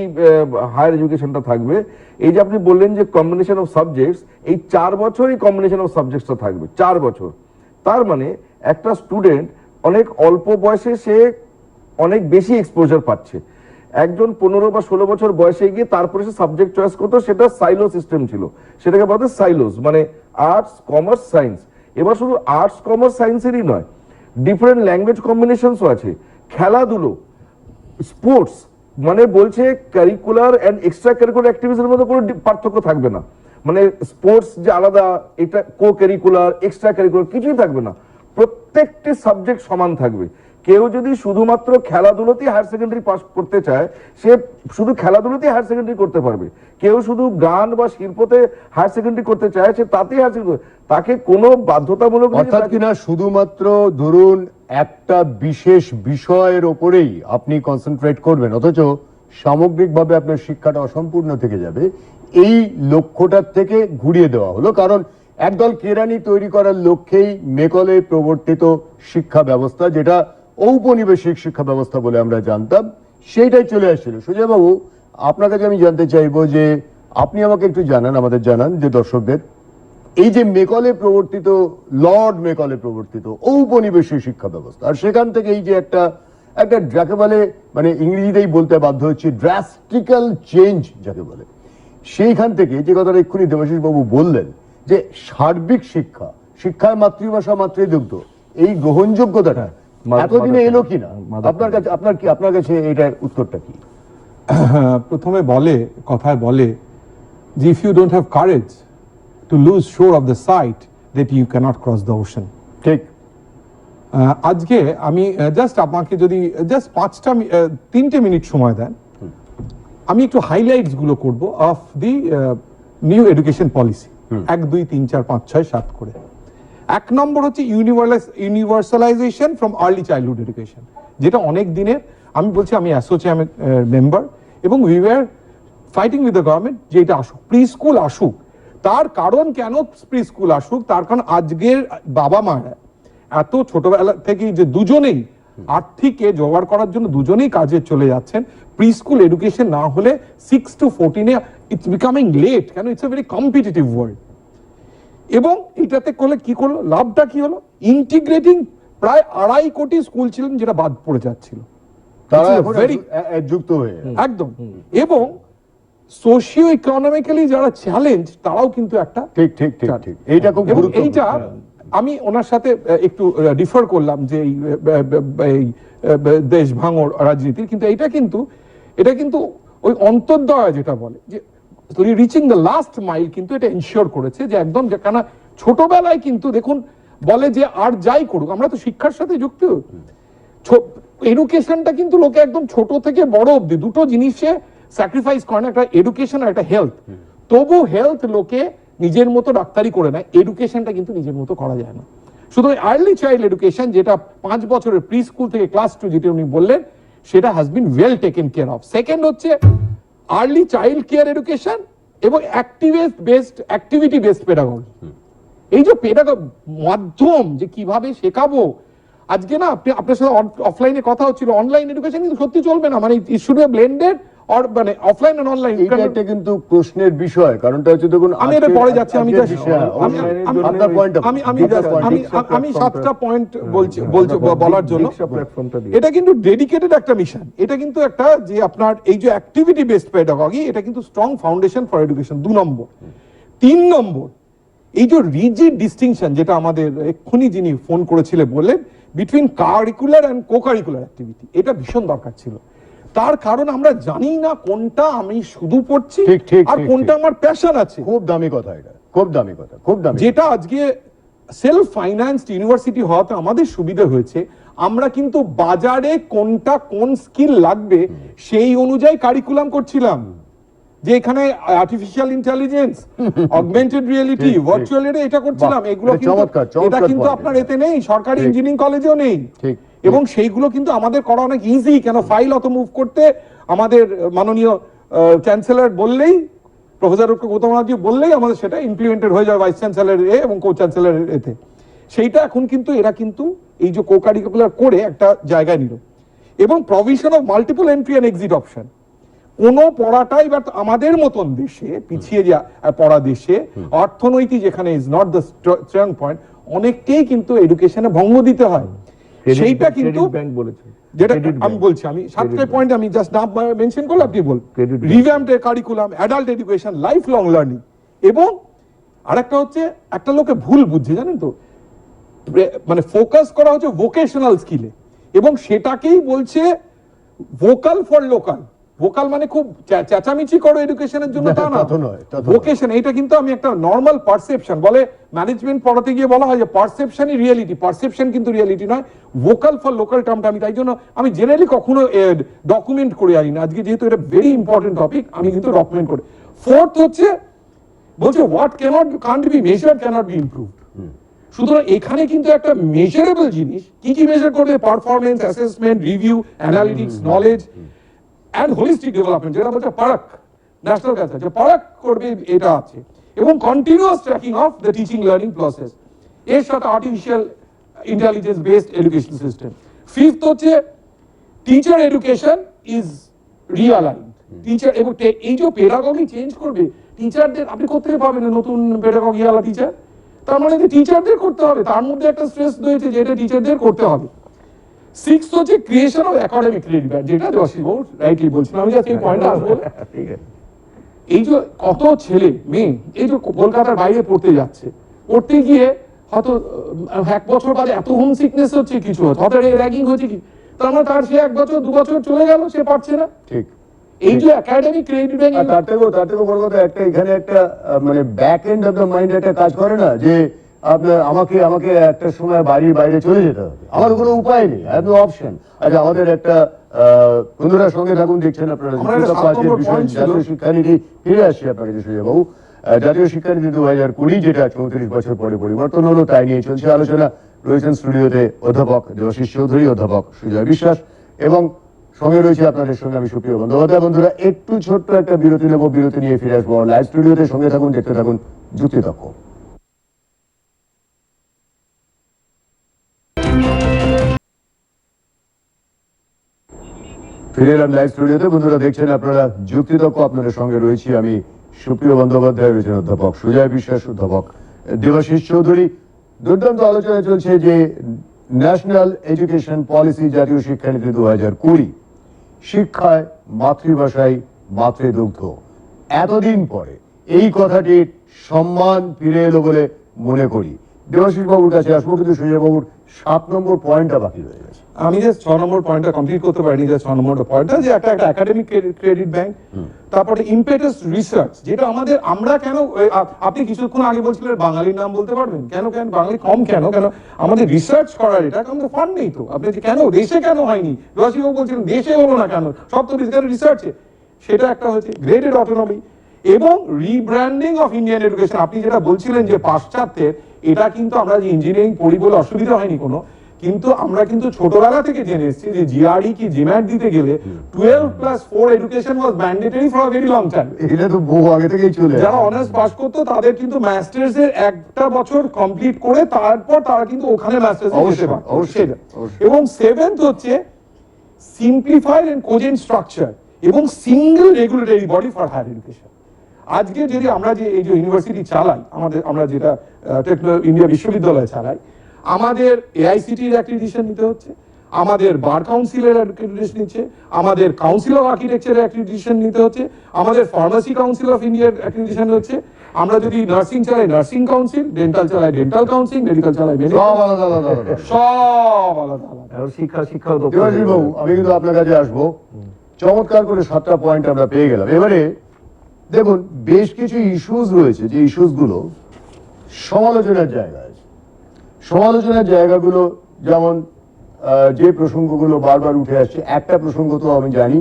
হায়ার এডুকেশনটা থাকবে। এই যে আপনি বললেন যে কম্বিনেশন অফ সাবজেক্টস, এই 4 বছরই কম্বিনেশন অফ সাবজেক্টসটা থাকবে 4 বছর। তার মানে একটা স্টুডেন্ট অনেক অল্প বয়সে সে অনেক বেশি এক্সপোজার পাচ্ছে। একজন 15 বা 16 বছর বয়সে গিয়ে তারপরে সে সাবজেক্ট চয়েস করতো, সেটা সাইলো সিস্টেম ছিল, সেটাকে বলা হয় সাইলোস, মানে আর্টস কমার্স সায়েন্স। এবার শুধু আর্টস কমার্স সায়েন্সেরই নয়, ডিফারেন্ট ল্যাঙ্গুয়েজ কম্বিনেশনসও আছে, খেলাধুলো, স্পোর্টস, মানে বলছে কারিকুলার এন্ড এক্সট্রা কারিকুলার অ্যাক্টিভিটির মধ্যে কোনো পার্থক্য থাকবে না, মানে স্পোর্টস যে আলাদা, এটা কো কারিকুলার এক্সট্রা কারিকুলার কিছুই থাকবে না, প্রত্যেকটি সাবজেক্ট সমান থাকবে। কেউ যদি শুধুমাত্র খেলাধুলোতেই হায়ার সেকেন্ডারি পাস করতে চায়, সে শুধু খেলাধুলোতেই হায়ার সেকেন্ডারি করতে পারবে। কেউ শুধু গান বা শিল্পতে হায়ার সেকেন্ডারি করতে চায়, সে তাতেই হায়ার সেকেন্ডারি, তাকে কোনো বাধ্যতামূলক অর্থাৎ কিনা শুধুমাত্র ধরুন একটা বিশেষ বিষয়ের ওপরেই আপনি কনসেন্ট্রেট করবেন, অথচ সামগ্রিকভাবে আপনার শিক্ষাটা অসম্পূর্ণ থেকে যাবে, এই লক্ষ্যটার থেকে ঘুরিয়ে দেওয়া হলো। কারণ একদল কেরানি তৈরি করার লক্ষ্যেই মেকলে প্রবর্তিত শিক্ষা ব্যবস্থা, যেটা ঔপনিবেশিক শিক্ষা ব্যবস্থা বলে আমরা জানতাম, সেইটাই চলে আসছিল। সুজয় বাবু, আপনার কাছে আমি জানতে চাইবো যে আপনি আমাকে একটু জানান, আমাদের জানান যে দর্শকদের, এই যে মেকলে প্রবর্তিত, লর্ড মেকলে প্রবর্তিত ঔপনিবেশিক শিক্ষা ব্যবস্থা, আর সেখান থেকে এই যে একটা যাকে বলে, মানে ইংরেজিতেই বলতে বাধ্য হচ্ছে, ড্রাস্টিক্যাল চেঞ্জ যাকে বলে, সেইখান থেকে যে কথাটা এক্ষুনি দেবাশিস বাবু বললেন যে সার্বিক শিক্ষায় মাতৃভাষা মাতৃদুগ্ধ, এই গ্রহণযোগ্যতাটা এতদিনে এলো কিনা আপনার কাছে এটার উত্তরটা কি? প্রথমে কথায় বলে যে if you don't have courage to lose shore of the sight that you cannot cross the ocean. ঠিক। আজকে আমি জাস্ট আপনাকে যদি জাস্ট 3টে মিনিট সময় দেন, আমি একটু হাইলাইটস গুলো করব of the new education policy 1, 2, 3, 4, 5, 6, 7 করে। 1 নম্বর হচ্ছে universalisation from early childhood education, যেটা অনেক দিনের, আমি বলছি আমি অ্যাসোসিয়েশন মেম্বার, এবং we were fighting with the government যে এটা আসুক, প্রি স্কুল আসুক। তার কারণ কেন প্রি স্কুল আসুক, তার কারণ আজকের বাবা মা এত ছোটবেলা থেকেই যে দুজনেই আর্থিকে জোগাড় করার জন্য দুজনেই কাজে চলে যাচ্ছেন, প্রি স্কুল এডুকেশন না হলে 6 to 14 ইটস বিকামিং লেট, কেন it's a very competitive world. এবং এটাতে করলে কি করলো, লাভটা কি হলো, ইন্টিগ্রেটিং প্রায় 2.5 কোটি স্কুল ছিলেন যেটা বাদ পড়ে যাচ্ছিল, তারা এখন যুক্ত হয়ে একদম। এবং সোশিও ইকোনমিক্যালি যারা চ্যালেঞ্জ, তারাও কিন্তু একটা ঠিক ঠিক ঠিক ঠিক এইটা খুব গুরুত্বপূর্ণ। এইটা আমি ওনার সাথে একটু ডিফার করলাম যে এই দেশ ভাঙর রাজনীতির, কিন্তু এটা কিন্তু ওই অন্তর্দয়া যেটা বলে যে রিচিং দ্য লাস্ট মাইল, কিন্তু এটা এনশিওর করেছে যে একদম, কেন ছোটবেলায় কিন্তু দেখুন বলে যে আর যাই করুক, আমরা তো শিক্ষার সাথে যুক্ত, এডুকেশনটা কিন্তু লোকে একদম ছোট থেকে বড় অব্দি দুটো জিনিসে স্যাক্রিফাইস করে না, একটা এডুকেশন আর একটা হেলথ। তবু হেলথ লোকে নিজের মতো ডাক্তারি করে নেয়, এডুকেশনটা কিন্তু নিজের মতো করা যায় না। শুধু আর্লি চাইল্ড এডুকেশন, যেটা 5 বছরের প্রি স্কুল থেকে ক্লাস 2, যেটা উনি বললেন, সেটা has been well taken care of. Second হচ্ছে আর্লি চাইল্ড কেয়ার এডুকেশন এবং অ্যাক্টিভিটি বেসড পেডাগজি। এই যে মাধ্যম যে কিভাবে শেখাবো, আজকে না আপনার সাথে অফলাইনে কথা হচ্ছিল, অনলাইন এডুকেশন কিন্তু সত্যি চলবে না, মানে ইট শুড বি ব্লেন্ডেড, আর মানে অফলাইন এন্ড অনলাইন। এটা কিন্তু প্রশ্নের বিষয়, কারণটা হচ্ছে দেখুন আমি এটা পরে যাচ্ছি, আমি 7টা পয়েন্ট বলার জন্য, এটা কিন্তু ডেডিকেটেড একটা মিশন, এটা কিন্তু একটা যে আপনার এই যে অ্যাক্টিভিটি বেসড পেডাগজি, এটা কিন্তু স্ট্রং ফাউন্ডেশন ফর এডুকেশন, 2 নম্বর। 3 নম্বর, এই যে রিজিড ডিস্টিংশন যেটা আমাদের এক্ষুনি যিনি ফোন করেছিলেন বললেন between curricular and co curricular activity, এটা ভীষণ দরকার ছিল। তার কারণ আমরা জানি না কোনটা আমি শুধু পড়ছি ঠিক, ঠিক, আর ঠিক, কোনটা ঠিক। আমার প্যাশন আছে। খুব দামি কথা এটা, খুব দামি কথা, খুব দামি। যেটা আজকে সেলফ ফাইন্যান্সড ইউনিভার্সিটি হওয়াতে আমাদের সুবিধা হয়েছে, আমরা কিন্তু বাজারে কোনটা কোন স্কিল লাগবে সেই অনুযায়ী কারিকুলাম করছিলাম। যে এখানে আর্টিফিশিয়াল ইন্টেলিজেন্স, অগমেন্টেড রিয়েলিটি, ঠিক, ভার্চুয়াল এটা করছিলাম, বাহ, এগুলো এটা কিন্তু চমৎকার, চমৎকার এটা কিন্তু point আপনার এটা। এতে নেই, সরকারি ঠিক। ইঞ্জিনিয়ারিং কলেজেও নেই। ঠিক, এবং সেইগুলো কিন্তু আমাদের করা অনেক ইজি, কেন ফাইল অত মুভ করতে আমাদের মাননীয় চ্যান্সেলর বললেই, প্রফেসর গৌতম রাজি বললেই আমাদের সেটা ইমপ্লিমেন্টেড হয়ে যায় ভাইস চ্যান্সেলর এবং কো চ্যান্সেলর এতে। সেইটা এখন কিন্তু এরা কিন্তু এই যে কো কারিকুলার করে একটা জায়গায় নিল। এবং provision of multiple entry and exit option, কোনো পড়াটাই বা আমাদের মতন দেশে পিছিয়ে যা পড়া দেশে অর্থনৈতিক যেখানে is not the strong point, অনেকটাই কিন্তু এডুকেশনে ভঙ্গ দিতে হয়। সেইটা কিন্তু ব্যাংক বলেছে, যেটা আমি বলছি, আমি সাতটা পয়েন্ট আমি জাস্ট নাম মেনশন করলে আপনি বল, Credit bank। Revamped curriculum, adult education, life long learning. এবং আরেকটা হচ্ছে একটা লোকে ভুল বুঝছে জানেন তো, মানে ফোকাস করা হচ্ছে ভোকেশনাল স্কিলে এবং সেটাকেই বলছে ভোকাল ফর লোকাল। ভোকাল মানে খুব চেঁচামেচি করো এডুকেশনের জন্য তা না, তা তো নয়, তা তো নয়। ভোকেশন এটা কিন্তু আমি একটা নর্মাল পারসেপশন বলে ম্যানেজমেন্ট পড়াতে গিয়ে বলা হয় যে পারসেপশনই রিয়েলিটি, পারসেপশন কিন্তু রিয়েলিটি নয়। ভোকাল ফর লোকাল টার্মটা আমি তাই জন্য আমি জেনারেলি কখনো ডকুমেন্ট করে আনি না, আজকে যেহেতু এটা ভেরি ইম্পর্টেন্ট টপিক আমি কিন্তু ডকুমেন্ট করে। ফোর্থ হচ্ছে বলছে what can't be measured cannot be improved. সুতরাং এখানে কিন্তু একটা মেজারেবল জিনিস, কি কি মেজার করবে, performance, assessment, review, analytics, knowledge and holistic development, যেটা বলছে পারাক ন্যাশনাল কাছে যে পারাক করবে এটা আছে। এবং continuous tracking of the teaching learning process, এর সাথে artificial intelligence based education system. Fifth হচ্ছে টিচার এডুকেশন ইজ রিয়ালাইন্ড। টিচার এবং এই যে পেডাগজি চেঞ্জ করবে, টিচারদের আপনি কোথায় পাবেন নতুন পেডাগজি ওয়ালা টিচার? তার মানে টিচারদের করতে হবে, তার মধ্যে একটা স্ট্রেস রয়েছে যেটা টিচারদের করতে হবে। সিক্স হচ্ছে ক্রিয়েশন অফ একাডেমিক ক্রেডিট, যেটা জশী বাবু রাইটলি বলছিলাম, আমি জাস্ট এই পয়েন্টটা আসবো। এই যে কত ছেলে মেয়ে এই যে কলকাতার বাইরে পড়তে যাচ্ছে, পড়তে গিয়ে হয়তো 1 বছর বাদে এত হোম সিকনেস হচ্ছে, কিছু হয়তো র্যাগিং হচ্ছে, কি তার মানে তার সে 1 বছর 2 বছর চলে গেল, সে পারছে না। ঠিক। এই যে একাডেমিক ক্রেডিট আর তার থেকেও বড় কথা একটা এখানে একটা মানে back end of the mind একটা কাজ করে না, যে আপনার আমাকে একটা সময় বাড়ির বাইরে চলে যেতে হবে, আমার কোনো উপায় নেই, আই হ্যাভ নো অপশন। আচ্ছা, আমাদের একটা বন্ধুরা সঙ্গে থাকুন, দেখছেন আপনারা জাতীয় শিক্ষানীতি, ফিরে আসছি আপনার কাছে সুজয় বাবু। জাতীয় শিক্ষানীতি 2020 যেটা 34 বছর পরে পরিবর্তন হলো, তাই নিয়ে চলছে আলোচনা। রয়েছেন স্টুডিওতে অধ্যাপক দেবাশিস চৌধুরী, অধ্যাপক সুজয় বিশ্বাস এবং সঙ্গে রয়েছে আপনাদের সঙ্গে আমি সুপ্রিয় বন্দ্যোপাধ্যায়। বন্ধুরা একটু ছোট্ট একটা বিরতি নেব, বিরতি নিয়ে ফিরে আসবো লাইভ স্টুডিওতে। সঙ্গে থাকুন, দেখতে থাকুন যুক্তিতক্ক। ফিরে এলাম লাইভ স্টুডিওতে। বন্ধুরা দেখছেন আপনারা যুক্তিতক্ক, আপনাদের সঙ্গে রয়েছি আমি সুপ্রিয় বন্দ্যোপাধ্যায়, রয়েছেন অধ্যাপক সুজয় বিশ্বাস, অধ্যাপক দেবাশিস চৌধুরী। দুর্দান্ত আলোচনা চলছে যে ন্যাশনাল এডুকেশন পলিসি, জাতীয় শিক্ষানীতি 2020, শিক্ষায় মাতৃভাষায় মাতৃদুগ্ধ। এতদিন পরে এই কথাটির সম্মান ফিরে এলো বলে মনে করি। দেবাশিস বাবুর কাছে আসবো, কিন্তু সুজয় বাবুর 7 নম্বর পয়েন্টটা বাকি রয়ে গেছে। আমি যে 6 নম্বর পয়েন্টটা কমপ্লিট করতে পারিনি, যে 6 নম্বর পয়েন্টটা যে একটা একাডেমিক ক্রেডিট ব্যাংক, তারপরে ইম্পেটাস রিসার্চ, যেটা আমাদের আমরা কেন, আপনি কিছুক্ষণ আগে বলছিলেন বাঙালির নাম বলতে পারবেন কেন বাঙালি কম কেন আমাদের রিসার্চ করার এটা কারণ তো ফান্ড নেই। তো আপনি কেন দেশে কেন হয়নি, রসিবাবু বলছিলেন দেশে হলো না কেন, সব তো রিসার্চে। সেটা একটা হচ্ছে গ্রেডেড অটোনমি এবং রিব্র্যান্ডিং অফ ইন্ডিয়ান এডুকেশন। আপনি যেটা বলছিলেন যে পাশ্চাত্যের, এটা কিন্তু আমরা যে ইঞ্জিনিয়ারিং পড়ি বলে অসুবিধা হয়নি কোনো, কিন্তু আমরা কিন্তু ছোটবেলা থেকে জেনে এসেছি যে জিআরই কি জিম্যাট দিতে গেলে 12+4 education was mandatory for a very long time. এটা তো বহু আগে থেকেই চলে, যারা অনার্স পাস করতো তাদের কিন্তু মাস্টার্স এর একটা বছর কমপ্লিট করে তারপর তারা কিন্তু ওখানে মাস্টার্স এ যেতে পারে। এবং 7th হচ্ছে সিম্পলিফাইড এন্ড কোজেন্ট স্ট্রাকচার এবং single regulatory body for higher education. আজকে যদি আমরা যে এই যে ইউনিভার্সিটি চালাই, আমরা যেটা ইন্ডিয়া বিশ্ববিদ্যালয় চালাই, আমাদের এআইসিটির অ্যাক্রিডিটেশন নিতে হচ্ছে, আমাদের বার কাউন্সিলের অ্যাক্রিডিটেশন নিচ্ছে, আমাদের কাউন্সিল অফ আর্কিটেকচারের অ্যাক্রিডিটেশন নিতে হচ্ছে, আমাদের ফার্মাসি কাউন্সিল অফ ইন্ডিয়ার অ্যাক্রিডিটেশন হচ্ছে, আমরা যদি নার্সিং চালাই নার্সিং কাউন্সিল, ডেন্টাল চালাই ডেন্টাল কাউন্সিল, মেডিকেল চালাই মেডিকেল, সব আলাদা আলাদা আলাদা। সব আলাদা আলাদা। আর শিক্ষা দেবাশিস বাবু, আমি কিন্তু আপনার কাছে আসবো। চমৎকার করে 7টা পয়েন্ট আমরা পেয়ে গেলাম। এবারে দেখুন, বেশ কিছু ইস্যুস রয়েছে, যে ইস্যুস গুলো সমালোচনার জায়গা আছে। সমালোচনার জায়গাগুলো যেমন যে প্রসঙ্গগুলো বারবার উঠে আসছে, একটা প্রসঙ্গ তো আমি জানি,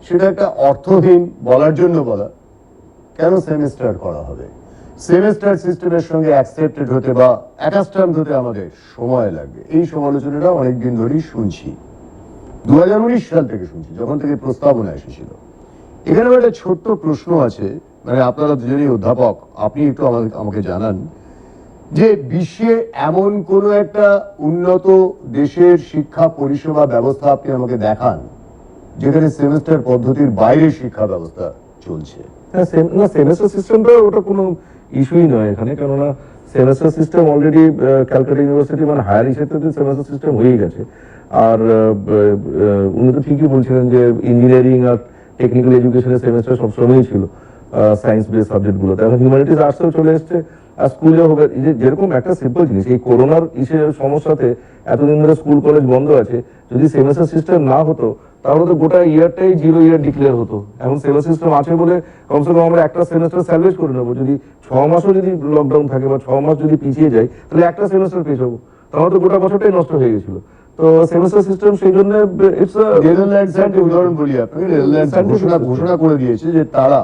সেটা একটা অর্থহীন বলার জন্য বলা, কেন সেমিস্টার করা হবে? সেমিস্টার সিস্টেমের সঙ্গে অ্যাকসেপ্টেড হতে বা অ্যাকাস্টমড হতে আমাদের সময় লাগবে। এই সমালোচনাটা অনেকদিন ধরেই শুনছি, 2019 সাল থেকে শুনছি, যখন থেকে প্রস্তাবনা এসেছিল। এখানে একটা ছোট্ট প্রশ্ন আছে, মানে আপনারা দুজনেই অধ্যাপক, আপনি একটু আমাকে জানান যে বিশ্বে এমন কোন একটা উন্নত দেশের শিক্ষা পরিষেবা ব্যবস্থা আপনি আমাকে দেখান যেখানে সেমিস্টার পদ্ধতির বাইরে শিক্ষা ব্যবস্থা চলছে। না, সেমেস্টার সিস্টেমটা ওটা কোনো ইস্যুই নয় এখানে, কেননা semester system already Calcutta university মানে হায়ার ইনস্টিটিউটে সেমেস্টার সিস্টেম হয়েই গেছে। আর উনি তো ঠিকই বলছিলেন যে ইঞ্জিনিয়ারিং আর টেকনিক্যাল এডুকেশনের সেমেস্টার সবসময়ই ছিল সায়েন্স বেস সাবজেক্টগুলোতে। এখন হিউম্যানিটিস আর্টসেও চলে এসছে, আর স্কুলে হবে। যেরকম একটা সিম্পল জিনিস, এই করোনার সমস্যাতে এতদিন ধরে স্কুল কলেজ বন্ধ আছে, যদি সেমেস্টার সিস্টেম না হতো তাহলে তো গোটা ইয়ারটাই 0 ইয়ার ডিক্লেয়ার হতো। এখন সেমেস্টার সিস্টেম আছে বলে কমসে কম আমরা একটা সেমেস্টার স্যালভেজ করে নেবো। যদি 6 মাসও যদি লকডাউন থাকে বা 6 মাস যদি পিছিয়ে যায়, তাহলে একটা সেমেস্টার পেছাবো, তাহলে তো গোটা বছরটাই নষ্ট হয়ে গেছিল। তো সেমেস্টার সিস্টেম সেই জন্য নেদারল্যান্ডস এর উদাহরণ বলি আপনাকে। নেদারল্যান্ডস ঘোষণা করে দিয়েছে যে তারা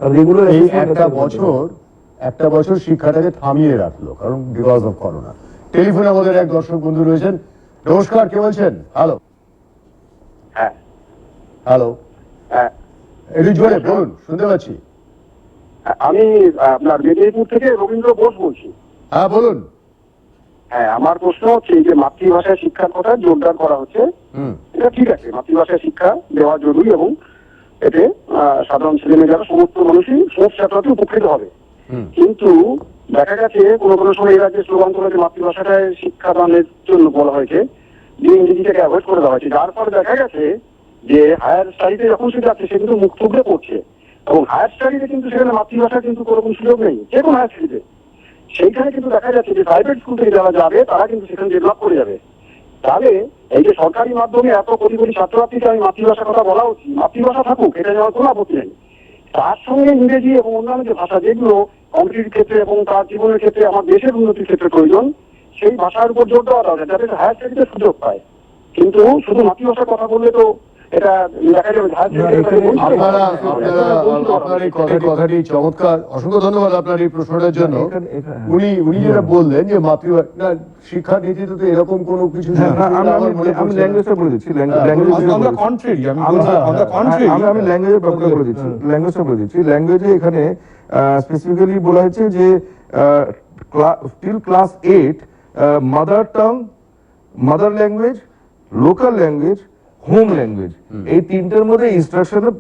রেগুলার এই একটা বছর শিক্ষাটাকে থামিয়ে রাখলো, কারণ বিকজ অফ করোনা। টেলিফোনে আমাদের এক দর্শক বন্ধু রয়েছেন। নমস্কার, কে বলছেন? হ্যালো। হ্যাঁ, হ্যালো, হ্যাঁ, একটু জোরে বলুন, শুনতে পাচ্ছি। আমি আপনার মেদিনীপুর থেকে রবীন্দ্র বোস বলছি। হ্যাঁ বলুন। হ্যাঁ, আমার প্রশ্ন হচ্ছে এই যে মাতৃভাষায় শিক্ষার কথা জোরদার করা হচ্ছে, এটা ঠিক আছে, মাতৃভাষায় শিক্ষা দেওয়া জরুরি এবং এতে সাধারণ ছেলেমেয়ে যারা সমস্ত মানুষই সমস্ত ছাত্রছাত্রী উপকৃত হবে। কিন্তু দেখা গেছে কোনো কোনো সময় এই রাজ্যে স্লোগান তোলা মাতৃভাষাটায় শিক্ষাদানের জন্য বলা হয়েছে যে ইংরেজিটাকে অ্যাভয়েড করে দেওয়া হয়েছে, যার ফলে দেখা গেছে যে হায়ার স্টাডিতে যখন সে যাচ্ছে সে কিন্তু মুখ থুবড়ে পড়ছে, এবং হায়ার স্টাডিতে কিন্তু সেখানে মাতৃভাষার কিন্তু কোনো সুযোগ নেই, যে কোনো হায়ার স্টাডিতে। সেইখানে কিন্তু দেখা যাচ্ছে যে প্রাইভেট স্কুল থেকে যারা যাবে তারা কিন্তু সেখানে ডেভেলপ করে যাবে। তাহলে এই যে সরকারি মাধ্যমে এত কোটি কোটি ছাত্রছাত্রীকে আমি মাতৃভাষার কথা বলা উচিত, মাতৃভাষা থাকুক, এটা নেওয়ার কোনো আপত্তি নেই। তার সঙ্গে ইংরেজি এবং অন্যান্য যে ভাষা যেগুলো কম্পিটিটিভ ক্ষেত্রে এবং তার জীবনের ক্ষেত্রে আমার দেশের উন্নতির ক্ষেত্রে প্রয়োজন, সেই ভাষার উপর জোর দেওয়া দরকার যাতে হায়ার স্টাডিতে সুযোগ পায়। কিন্তু শুধু মাতৃভাষার কথা বললে তো এটা দেখা যাবে আপনার এই কথাটি চমৎকার, অসংখ্য ধন্যবাদ আপনার এই প্রশ্নটার জন্য। উনি যেটা বললেন যে মাতৃভাষা শিক্ষা নীতিতে তো এরকম কোনো কিছু নেই। আমি ল্যাঙ্গুয়েজটা বলে দিচ্ছি, On the contrary, আমি ল্যাঙ্গুয়েজের ব্যাপারটা বলে দিচ্ছি, ল্যাঙ্গুয়েজটা বলে দিচ্ছি। ল্যাঙ্গুয়েজে এখানে স্পেসিফিক্যালি বলা হয়েছে যে till class 8 mother tongue, mother language, local language, home language, এই তিনটের মধ্যে ইনস্ট্রাকশনে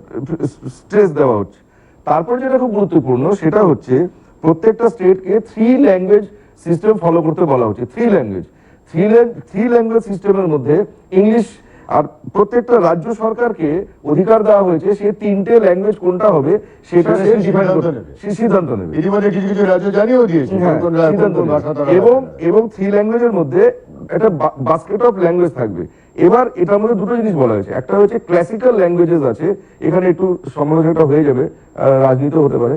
স্ট্রেস দেওয়া হচ্ছে। তারপর যেটা খুব গুরুত্বপূর্ণ সেটা হচ্ছে প্রত্যেকটা স্টেটকে 3 ল্যাঙ্গুয়েজ সিস্টেম ফলো করতে বলা হচ্ছে। 3 ল্যাঙ্গুয়েজ সিস্টেমের মধ্যে ইংলিশ, আর প্রত্যেকটা রাজ্য সরকারকে অধিকার দেওয়া হয়েছে সে 3টে ল্যাঙ্গুয়েজ কোনটা হবে সেটা সে সিদ্ধান্ত নেবে। ইতিমধ্যে কিছু কিছু রাজ্য জানিয়েও দিয়েছে এবং 3 ল্যাঙ্গুয়েজের মধ্যে একটা বাস্কেট অফ ল্যাঙ্গুয়েজ থাকবে। এবার এটার মধ্যে দুটো জিনিস বলা হয়েছে, একটা হচ্ছে ক্লাসিক্যাল ল্যাঙ্গুয়েজেস আছে, এখানে একটু সমালোচনাটা হয়ে যাবে, রাজনীতি হতে পারে,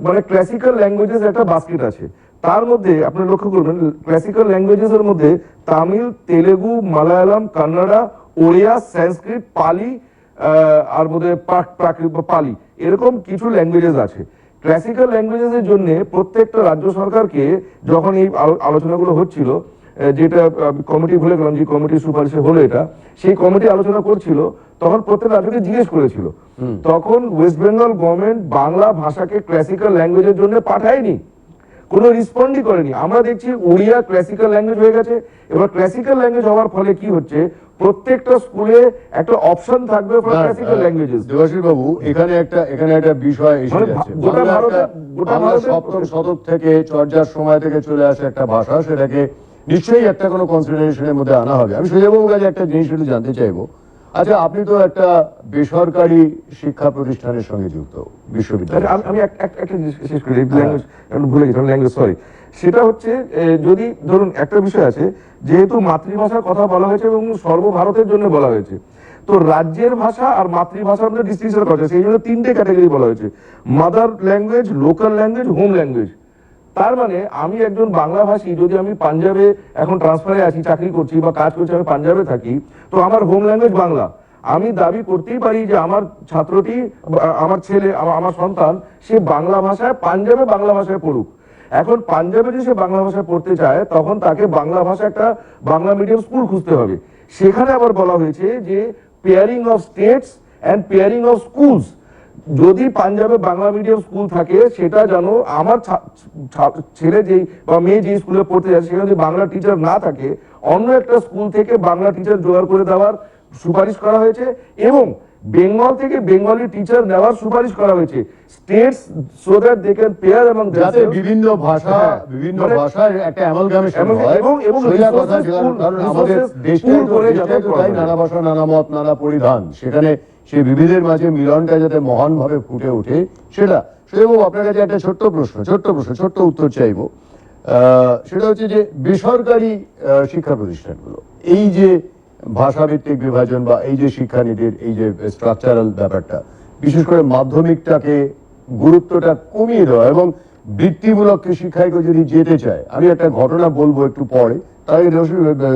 মানে ক্লাসিক্যাল ল্যাঙ্গুয়েজেস একটা বাস্কেট আছে। তার মধ্যে আপনি লক্ষ্য করবেন ক্লাসিক্যাল ল্যাঙ্গুয়েজেস এর মধ্যে তামিল, তেলেগু, মালায়ালাম, কান্নাডা, ওড়িয়া, সংস্কৃত, পালি, আর মধ্যে প্রাকৃত বা পালি, এরকম কিছু ল্যাঙ্গুয়েজেস আছে। ক্লাসিক্যাল ল্যাঙ্গুয়েজেস এর জন্য প্রত্যেকটা রাজ্য সরকারকে যখন এই আলোচনাগুলো হচ্ছিল, যেটা কমিটি ভুলে গেলাম যে কমিটির সুপারিশে হলো এটা, সেই কমিটি আলোচনা করছিল, তখন প্রত্যেক রাজ্যকে জিজ্ঞেস করেছিল, তখন ওয়েস্ট বেঙ্গল গভর্নমেন্ট বাংলা ভাষাকে ক্লাসিক্যাল ল্যাঙ্গুয়েজের জন্য পাঠায়নি, কোনো রেসপন্ডই করেনি। আমরা দেখছি ওড়িয়া ক্লাসিক্যাল ল্যাঙ্গুয়েজ হয়ে গেছে। এবার ক্লাসিক্যাল ল্যাঙ্গুয়েজ হওয়ার ফলে কি হচ্ছে, প্রত্যেকটা স্কুলে একটা অপশন থাকবে ফর ক্লাসিক্যাল ল্যাঙ্গুয়েজেস। দেবাশিস বাবু, এখানে একটা বিষয় এসে যাচ্ছে। গোটা সপ্তম শতক থেকে চর্যার সময় থেকে চলে আসে একটা ভাষা, সেটাকে নিশ্চয়ই একটা কোনো কনসিডারেশনের মধ্যে আনা হবে। আমি সুজয়বাবুর কাছে একটা জিনিস একটু জানতে চাইবো, আচ্ছা আপনি তো একটা বেসরকারি শিক্ষা প্রতিষ্ঠানের সঙ্গে যুক্ত, বিশ্ববিদ্যালয়। আমি একটা জিনিস শেষ করি, ল্যাঙ্গুয়েজ ভুলে গেছি, ল্যাঙ্গুয়েজ সরি। সেটা হচ্ছে যদি ধরুন একটা বিষয় আছে, যেহেতু মাতৃভাষার কথা বলা হয়েছে এবং সর্বভারতের জন্য বলা হয়েছে, তো রাজ্যের ভাষা আর মাতৃভাষার মধ্যে ডিস্টিংশন করা হয়েছে, সেই জন্য 3টে ক্যাটাগরি বলা হয়েছে: mother language, local language, home language. তার মানে আমি একজন বাংলা ভাষী, যদি আমি পাঞ্জাবে এখন ট্রান্সফারে আছি, চাকরি করছি বা কাজ করছি, আমি পাঞ্জাবে থাকি, তো আমার হোম ল্যাঙ্গুয়েজ বাংলা। আমি দাবি করতেই পারি যে আমার ছাত্রটি, আমার ছেলে, আমার সন্তান, সে বাংলা ভাষায়, পাঞ্জাবে বাংলা ভাষায় পড়ুক। এখন পাঞ্জাবে যদি সে বাংলা ভাষায় পড়তে চায়, তখন তাকে বাংলা ভাষা একটা বাংলা মিডিয়াম স্কুল খুঁজতে হবে। সেখানে আবার বলা হয়েছে যে pairing of states and pairing of schools, যদি পাঞ্জাবে বাংলা মিডিয়াম স্কুল থাকে, সেটা যেন আমার ছেলে যেই বা মেয়ে যেই স্কুলে পড়তে যায়, সেখানে যদি বাংলা টিচার না থাকে, অন্য একটা স্কুল থেকে বাংলা টিচার জোগাড় করে দেওয়ার সুপারিশ করা হয়েছে। এবং বেঙ্গল থেকে বেঙ্গলি টিচার নেওয়ার সুপারিশ করা হয়েছে, states, so that they can pair এবং যাতে বিভিন্ন ভাষা, বিভিন্ন ভাষার একটা অ্যামালগামেশন হয়। এবং সোজা কথা, কারণ আমাদের দেশটাই তো তাই, নানা ভাষা, নানা মত, নানা পরিধান, সেখানে সেই বিবিধের মাঝে মিলনটা যাতে মহান ভাবে ফুটে ওঠে, সেটা। সেটাও আপনার কাছে একটা ছোট্ট প্রশ্ন, ছোট্ট উত্তর চাইবো। সেটা হচ্ছে যে বেসরকারি শিক্ষা প্রতিষ্ঠানগুলো এই যে ভাষাভিত্তিক বিভাজন বা এই যে শিক্ষানীতির এই যে স্ট্রাকচারাল ব্যাপারটা, বিশেষ করে মাধ্যমিকটাকে গুরুত্বটা কমিয়ে দেওয়া এবং বৃত্তিমূলক শিক্ষায় যদি যেতে চায়, আমি একটা ঘটনা বলবো একটু পরে, তাই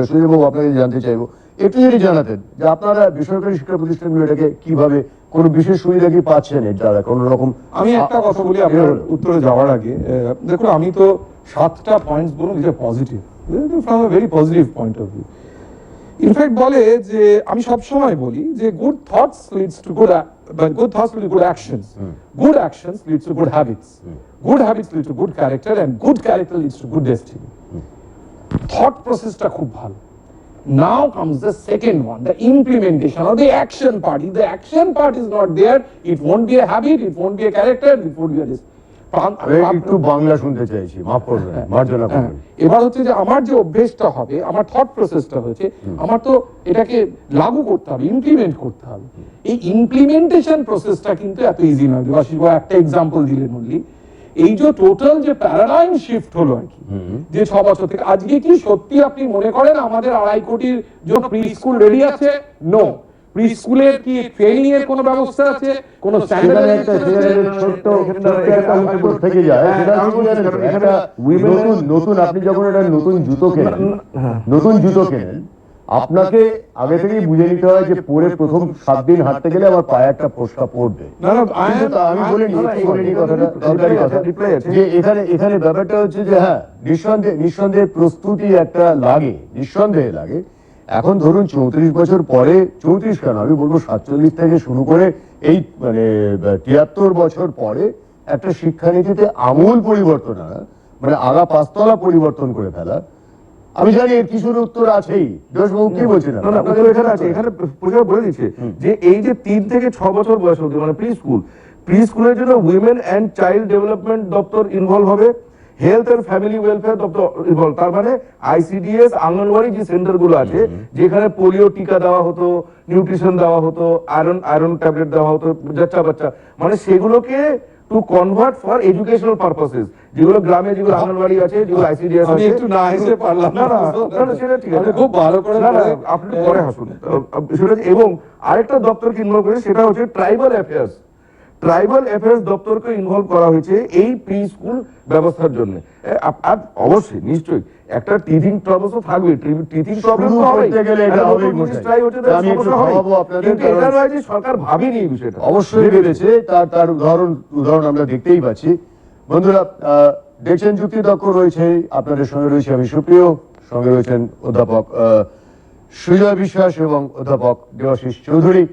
সুজয়বাবু আপনাকে জানতে চাইবো, একটু যদি জানাতেন যে আপনারা বেসরকারি শিক্ষা প্রতিষ্ঠানগুলো এটাকে কিভাবে, কোনো বিশেষ সুবিধা কি পাচ্ছেন এর দ্বারা, কোন রকম? আমি একটা কথা বলি আপনার উত্তরে যাওয়ার আগে। দেখুন, আমি তো 7টা পয়েন্টস বলুন যে positive, from a very positive point of view. In fact বলে যে, আমি সব সময় বলি যে good thoughts leads to good actions, good actions leads to good habits, good habits leads to good character, and good character leads to good destiny. Thought প্রসেসটা খুব ভালো। Now comes the second one, the implementation or the action part. If the action part is not there, it won't be a habit, it won't be a character, it won't be a একটু বাংলা শুনতে চাইছি, মাফ করবেন, মার্জনা করবেন। এবার হচ্ছে যে আমার যে অভ্যেসটা হবে, আমার থট প্রসেসটা হচ্ছে, আমার তো এটাকে লাগু করতে হবে, ইমপ্লিমেন্ট করতে হবে। এই ইমপ্লিমেন্টেশন প্রসেসটা কিন্তু এত ইজি নয়। দেবাশিস বাবু একটা এক্সাম্পল দিলেন বললি, এই যে টোটাল যে প্যারাডাইম শিফট হলো আর কি, যে 6 বছর থেকে আজকে, কি সত্যি আপনি মনে করেন আমাদের 2.5 কোটির জন্য প্রি স্কুল রেডি আছে? নো। প্রি স্কুলের কি ট্রেনিং এর কোনো ব্যবস্থা আছে? কোনো স্ট্যান্ডার্ড একটা ছোট্ট থেকে যায়, একটা নতুন, আপনি যখন একটা নতুন জুতো কেনেন, আপনাকে আগে থেকেই বুঝে নিতে হয় যে পরে প্রথম 7 দিন হাঁটতে গেলে আমার পায়ে একটা ফোসকা পড়বে। আমি বলিনি কথাটা, দরকারি কথা, যে এখানে ব্যাপারটা হচ্ছে যে হ্যাঁ, নিঃসন্দেহে প্রস্তুতি একটা লাগে, নিঃসন্দেহে লাগে। এখন ধরুন 34 বছর পরে, 34 কেন, আমি বলবো 47 থেকে শুরু করে এই মানে 73 বছর পরে একটা শিক্ষানীতিতে আমূল পরিবর্তন আনা, মানে আগা পাঁচতলা পরিবর্তন করে ফেলা। আমি জানি এর কিছুর উত্তর আছেই, জোশবাবু কি বলছেন? এখানে আছে, এখানে পরিষ্কার বলে দিচ্ছে যে এই যে 3 থেকে 6 বছর বয়স অবধি, মানে প্রি স্কুলের জন্য উইমেন অ্যান্ড চাইল্ড ডেভেলপমেন্ট দপ্তর ইনভলভ হবে, হেলথ এন্ড ফ্যামিলি ওয়েলফেয়ার দপ্তর ইনভলভ। তার মানে আইসিডিএস, আঙ্গনওয়াড়ি যে সেন্টার গুলো আছে, যেখানে পোলিও টিকা দেওয়া হতো, নিউট্রিশন দেওয়া হতো, আয়রন ট্যাবলেট দেওয়া হতো বাচ্চা, মানে সেগুলোকে to convert for educational purposes, যেগুলো গ্রামে, যেগুলো আঙ্গনওয়াড়ি আছে, যেগুলো আইসিডিএস আছে। আমি একটু না হেসে পারলাম না, সেটা ঠিক আছে, খুব ভালো করে আপনি পরে হাসুন সেটা। এবং আরেকটা দপ্তরকে ইনভলভ করেছে, সেটা হচ্ছে ট্রাইবাল অ্যাফেয়ার্স দপ্তরকে ইনভলভ করা হয়েছে এই প্রি স্কুল ব্যবস্থার জন্য। আর অবশ্যই নিশ্চয়ই একটা টিচিং প্রবলেম তো থাকবে, টিচিং প্রবলেম তো হবে, সরকার ভাবেনি এই বিষয়টা। অবশ্যই ভেবেছে, তার উদাহরণ আমরা দেখতেই পাচ্ছি। বন্ধুরা, দেখছেন যুক্তি তর্ক, রয়েছে আপনাদের সঙ্গে, রয়েছে আমি সুপ্রিয়, সঙ্গে রয়েছেন অধ্যাপক সুজয় বিশ্বাস এবং অধ্যাপক দেবাশিস চৌধুরী।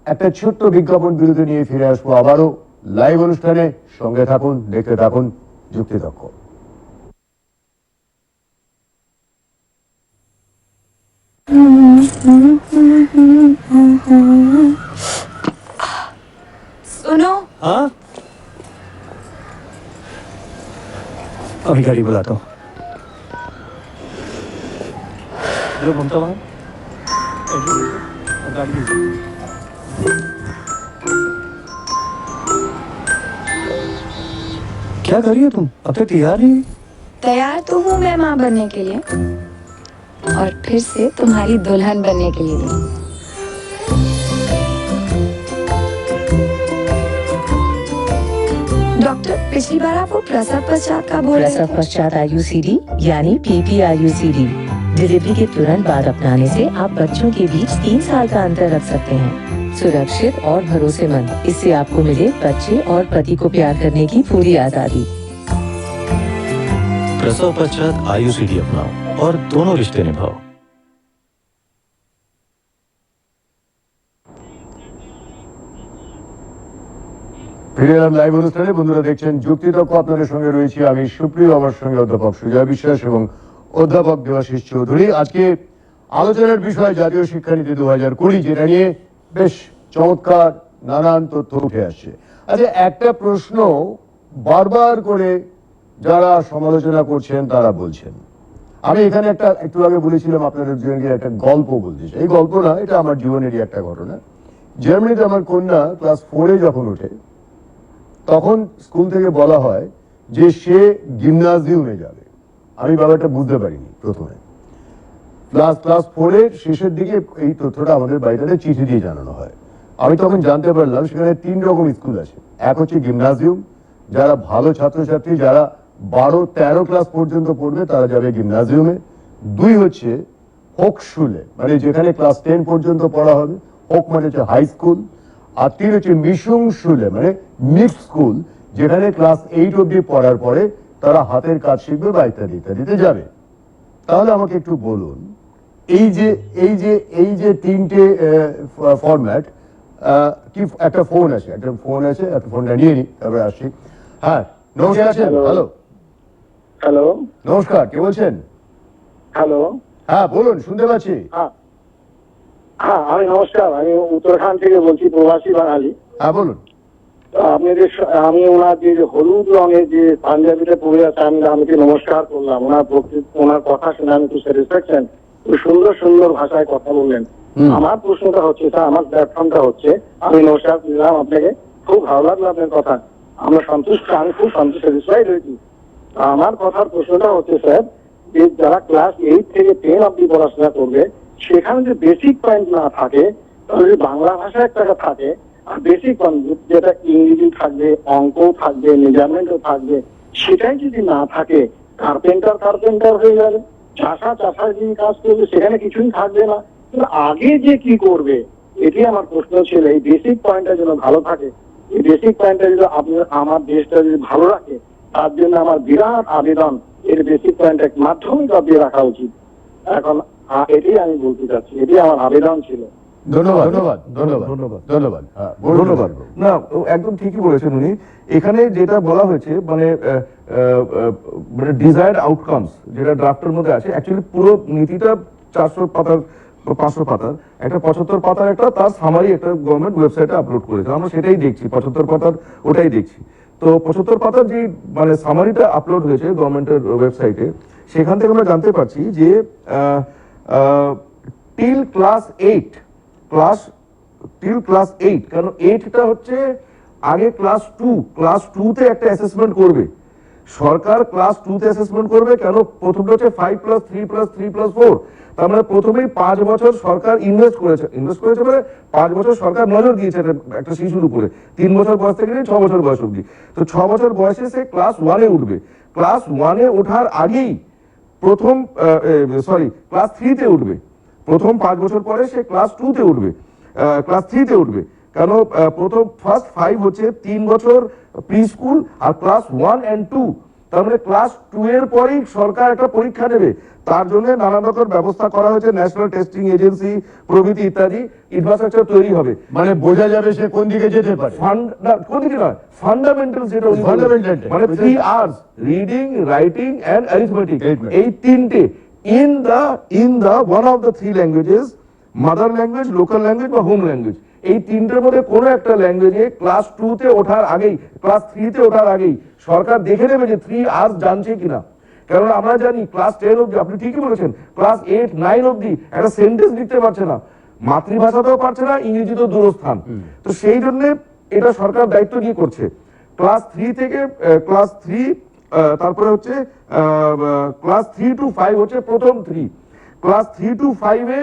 একটা ছোট্ট বিজ্ঞাপন বিরতি নিয়ে ফিরে আসবো আবারও লাইভ অনুষ্ঠানে। সঙ্গে থাকুন, দেখতে থাকুন যুক্তি তর্ক। सुनो, हाँ, अभी गाड़ी बुलाता हूँ। क्या कर रही हो तुम? अब तक तैयार नहीं? तैयार तो हूँ मैं माँ बनने के लिए, और फिर से तुम्हारी दुल्हन बनने के लिए भी। डॉक्टर, पिछली बार आप वो प्रसव पश्चात का बोल रहे प्रसव थे। पश्चात IUCD यानी PPIUCD डिलीवरी के तुरंत बाद अपनाने से आप बच्चों के बीच 3 साल का अंतर रख सकते हैं, सुरक्षित और भरोसेमंद। इससे आपको मिले बच्चे और पति को प्यार करने की पूरी आजादी। प्रसव पश्चात IUCD अपनाओ और दोनों रिश्ते निभाओ। ফিরে এলাম লাইভ অনুষ্ঠানে। বন্ধুরা দেখছেন যুক্তিতর্ক, আপনাদের সঙ্গে রয়েছি আমি সুপ্রিয়, আমার সঙ্গে অধ্যাপক সুজয় বিশ্বাস এবং অধ্যাপক দেবাশিস চৌধুরী। আজকে আলোচনার বিষয় জাতীয় শিক্ষানীতি 2020, যেটা নিয়ে বেশ চমৎকার নানান তথ্য উঠে আসছে। আচ্ছা, একটা প্রশ্ন বারবার করে যারা সমালোচনা করছেন তারা বলছেন, আমি এখানে একটু আগে বলেছিলাম আপনাদের জন্য একটা গল্প বলতে চাই। এই গল্প না, এটা আমার জীবনেরই একটা ঘটনা। জার্মানিতে আমার কন্যা ক্লাস 4-এ যখন ওঠে, তখন স্কুল থেকে বলা হয় যে সে জিমনাজিয়ামে যাবে। আমি ব্যাপারটা বুঝতে পারিনি প্রথমে। ক্লাস 4-এর শেষের দিকে এই তথ্যটা আমাদের বাড়িতে চিঠি দিয়ে জানানো হয়। আমি তখন জানতে পারলাম সেখানে 3 রকম স্কুল আছে। এক হচ্ছে জিমনাজিয়াম, যারা ভালো ছাত্রছাত্রী, যারা 12-13 ক্লাস পর্যন্ত পড়বে তারা যাবে জিমনাজিয়ামে। 2 হচ্ছে হোকশুলে, মানে যেখানে ক্লাস 10 পর্যন্ত পড়া হবে। হোক মানে হচ্ছে হাই স্কুল। আর 3 হচ্ছে মিশনশুলে, মানে মিক্সড স্কুল, যেখানে ক্লাস 8 অব্দি পড়ার পরে তারা হাতের কাজ শিখবে বা ইত্যাদি ইত্যাদিতে যাবে। তাহলে আমাকে একটু বলুন, এই যে 3টে ফরম্যাট, কি একটা ফোন আছে, একটা ফোনটা নিয়ে নি, তারপরে আসছি। হ্যাঁ, নমস্কার। হ্যালো হ্যালো, নমস্কার, কে বলছেন? হ্যালো। হ্যাঁ বলুন, শুনতে পাচ্ছি। হ্যাঁ, আমি নমস্কার, আমি উত্তরাখণ্ড থেকে বলছি, প্রবাসী বাঙালি। হ্যাঁ বলুন। আমি ওনার যে হলুদ রঙের যে পাঞ্জাবিটা পরে আছে, আমি আমাকে নমস্কার করলাম। ওনার কথা শুনে আমি খুব স্যাটিসফ্যাকশন, খুব সুন্দর সুন্দর ভাষায় কথা বললেন। আমার প্রশ্নটা হচ্ছে, আমার প্ল্যাটফর্মটা হচ্ছে, আমি নমস্কার করলাম আপনাকে, খুব ভালো লাগলো আপনার কথা, আমরা সন্তুষ্ট, আমি খুব স্যাটিসফাইড হয়েছি। আমার কথার প্রশ্নটা হচ্ছে স্যার, যে যারা ক্লাস 8 থেকে 10 অব্দি পড়াশোনা করবে, সেখানে যে বেসিক পয়েন্ট না থাকে, তাহলে যদি বাংলা ভাষা একটা থাকে, আর বেসিক পয়েন্ট যেটা ইংরেজি থাকবে, অঙ্কও থাকবে, মেজারমেন্টও থাকবে, সেটাই যদি না থাকে, কার্পেন্টার হয়ে যাবে, চাষার যে কাজ করবে সেখানে কিছুই থাকবে না। আগে যে কি করবে, এটি আমার প্রশ্ন ছিল। এই বেসিক পয়েন্টটা যেন ভালো থাকে, এই বেসিক পয়েন্টটা যদি আমার দেশটা যদি ভালো রাখে, তার জন্য আমার বিরাট আবেদন, এর বেসিক পয়েন্ট মাধ্যমিক অব্দি রাখা উচিত। এখন এটি আমি বলতে চাচ্ছি, এটি আমার আবেদন ছিল। ধন্যবাদ। না, একদম ঠিকই বলেছেন উনি। এখানে যেটা বলা হয়েছে, মানে ডিজায়ার্ড আউটকামস যেটা ড্রাফটের মধ্যে আছে, অ্যাকচুয়ালি পুরো নীতিটা 400 পাতার 500 পাতার একটা 75 পাতার একটা তার সামারি একটা গভর্নমেন্ট ওয়েবসাইটে আপলোড করেছে। আমরা সেটাই দেখছি, 75 পাতার ওটাই দেখছি। তো 75 পাতার যে মানে সামারিটা আপলোড হয়েছে গভর্নমেন্টের ওয়েবসাইটে, সেখান থেকে আমরা জানতে পারছি যে টিল ক্লাস 8, কারণ 8টা হচ্ছে আগে ক্লাস 2তে একটা অ্যাসেসমেন্ট করবে সরকার, ক্লাস 2তে অ্যাসেসমেন্ট করবে। কেন? প্রথমটা হচ্ছে 5+3+3+4, তার মানে প্রথমেই 5 বছর সরকার ইনভেস্ট করেছে মানে 5 বছর সরকার নজর দিয়েছে একটা শিশুর উপরে, 3 বছর বয়স থেকে নিয়ে 6 বছর বয়স অব্দি। তো 6 বছর বয়সে সে ক্লাস 1-এ উঠবে। ক্লাস 1-এ ওঠার আগেই ক্লাস 3-তে উঠবে। প্রথম 5 বছর পরে সে ক্লাস 2-তে উঠবে, ক্লাস 3-তে উঠবে। কেন? ফার্স্ট 5 হচ্ছে 3 বছর প্রি স্কুল, আর ক্লাস 1 and 2, তার মানে ক্লাস 2 এর পরেই সরকার একটা পরীক্ষা নেবে। তার জন্য নানান রকম ব্যবস্থা করা হয়েছে, ন্যাশনাল টেস্টিং এজেন্সি প্রভৃতি ইত্যাদি ইনফ্রাস্ট্রাকচার তৈরি হবে। মানে বোঝা যাবে সে কোন দিকে যেতে পারে। কোন দিকে নয়, ফান্ডামেন্টাল, যেটা মানে 3 R's, reading, writing and arithmetic, এই 3টে in the one of the 3 languages, mother language, local language বা হোম ল্যাঙ্গুয়েজ, এই 3টের মধ্যে কোনো একটা ল্যাঙ্গুয়েজে ক্লাস 2-তে ওঠার আগেই, ক্লাস 3-তে ওঠার আগেই সরকার দেখে নেবে যে 3 R's জানছে কিনা। কেননা আমরা জানি ক্লাস 10 অবধি, আপনি ঠিকই বলেছেন, ক্লাস 8, 9 অবধি একটা সেন্টেন্স লিখতে পারছে না, মাতৃভাষাতেও পারছে না, ইংরেজি তো দূরস্থান। তো সেই জন্য এটা সরকার দায়িত্ব নিয়ে করছে। ক্লাস 3 থেকে ক্লাস 3, তারপরে হচ্ছে ক্লাস 3 to 5 হচ্ছে প্রথম 3। ক্লাস 3 to 5 এ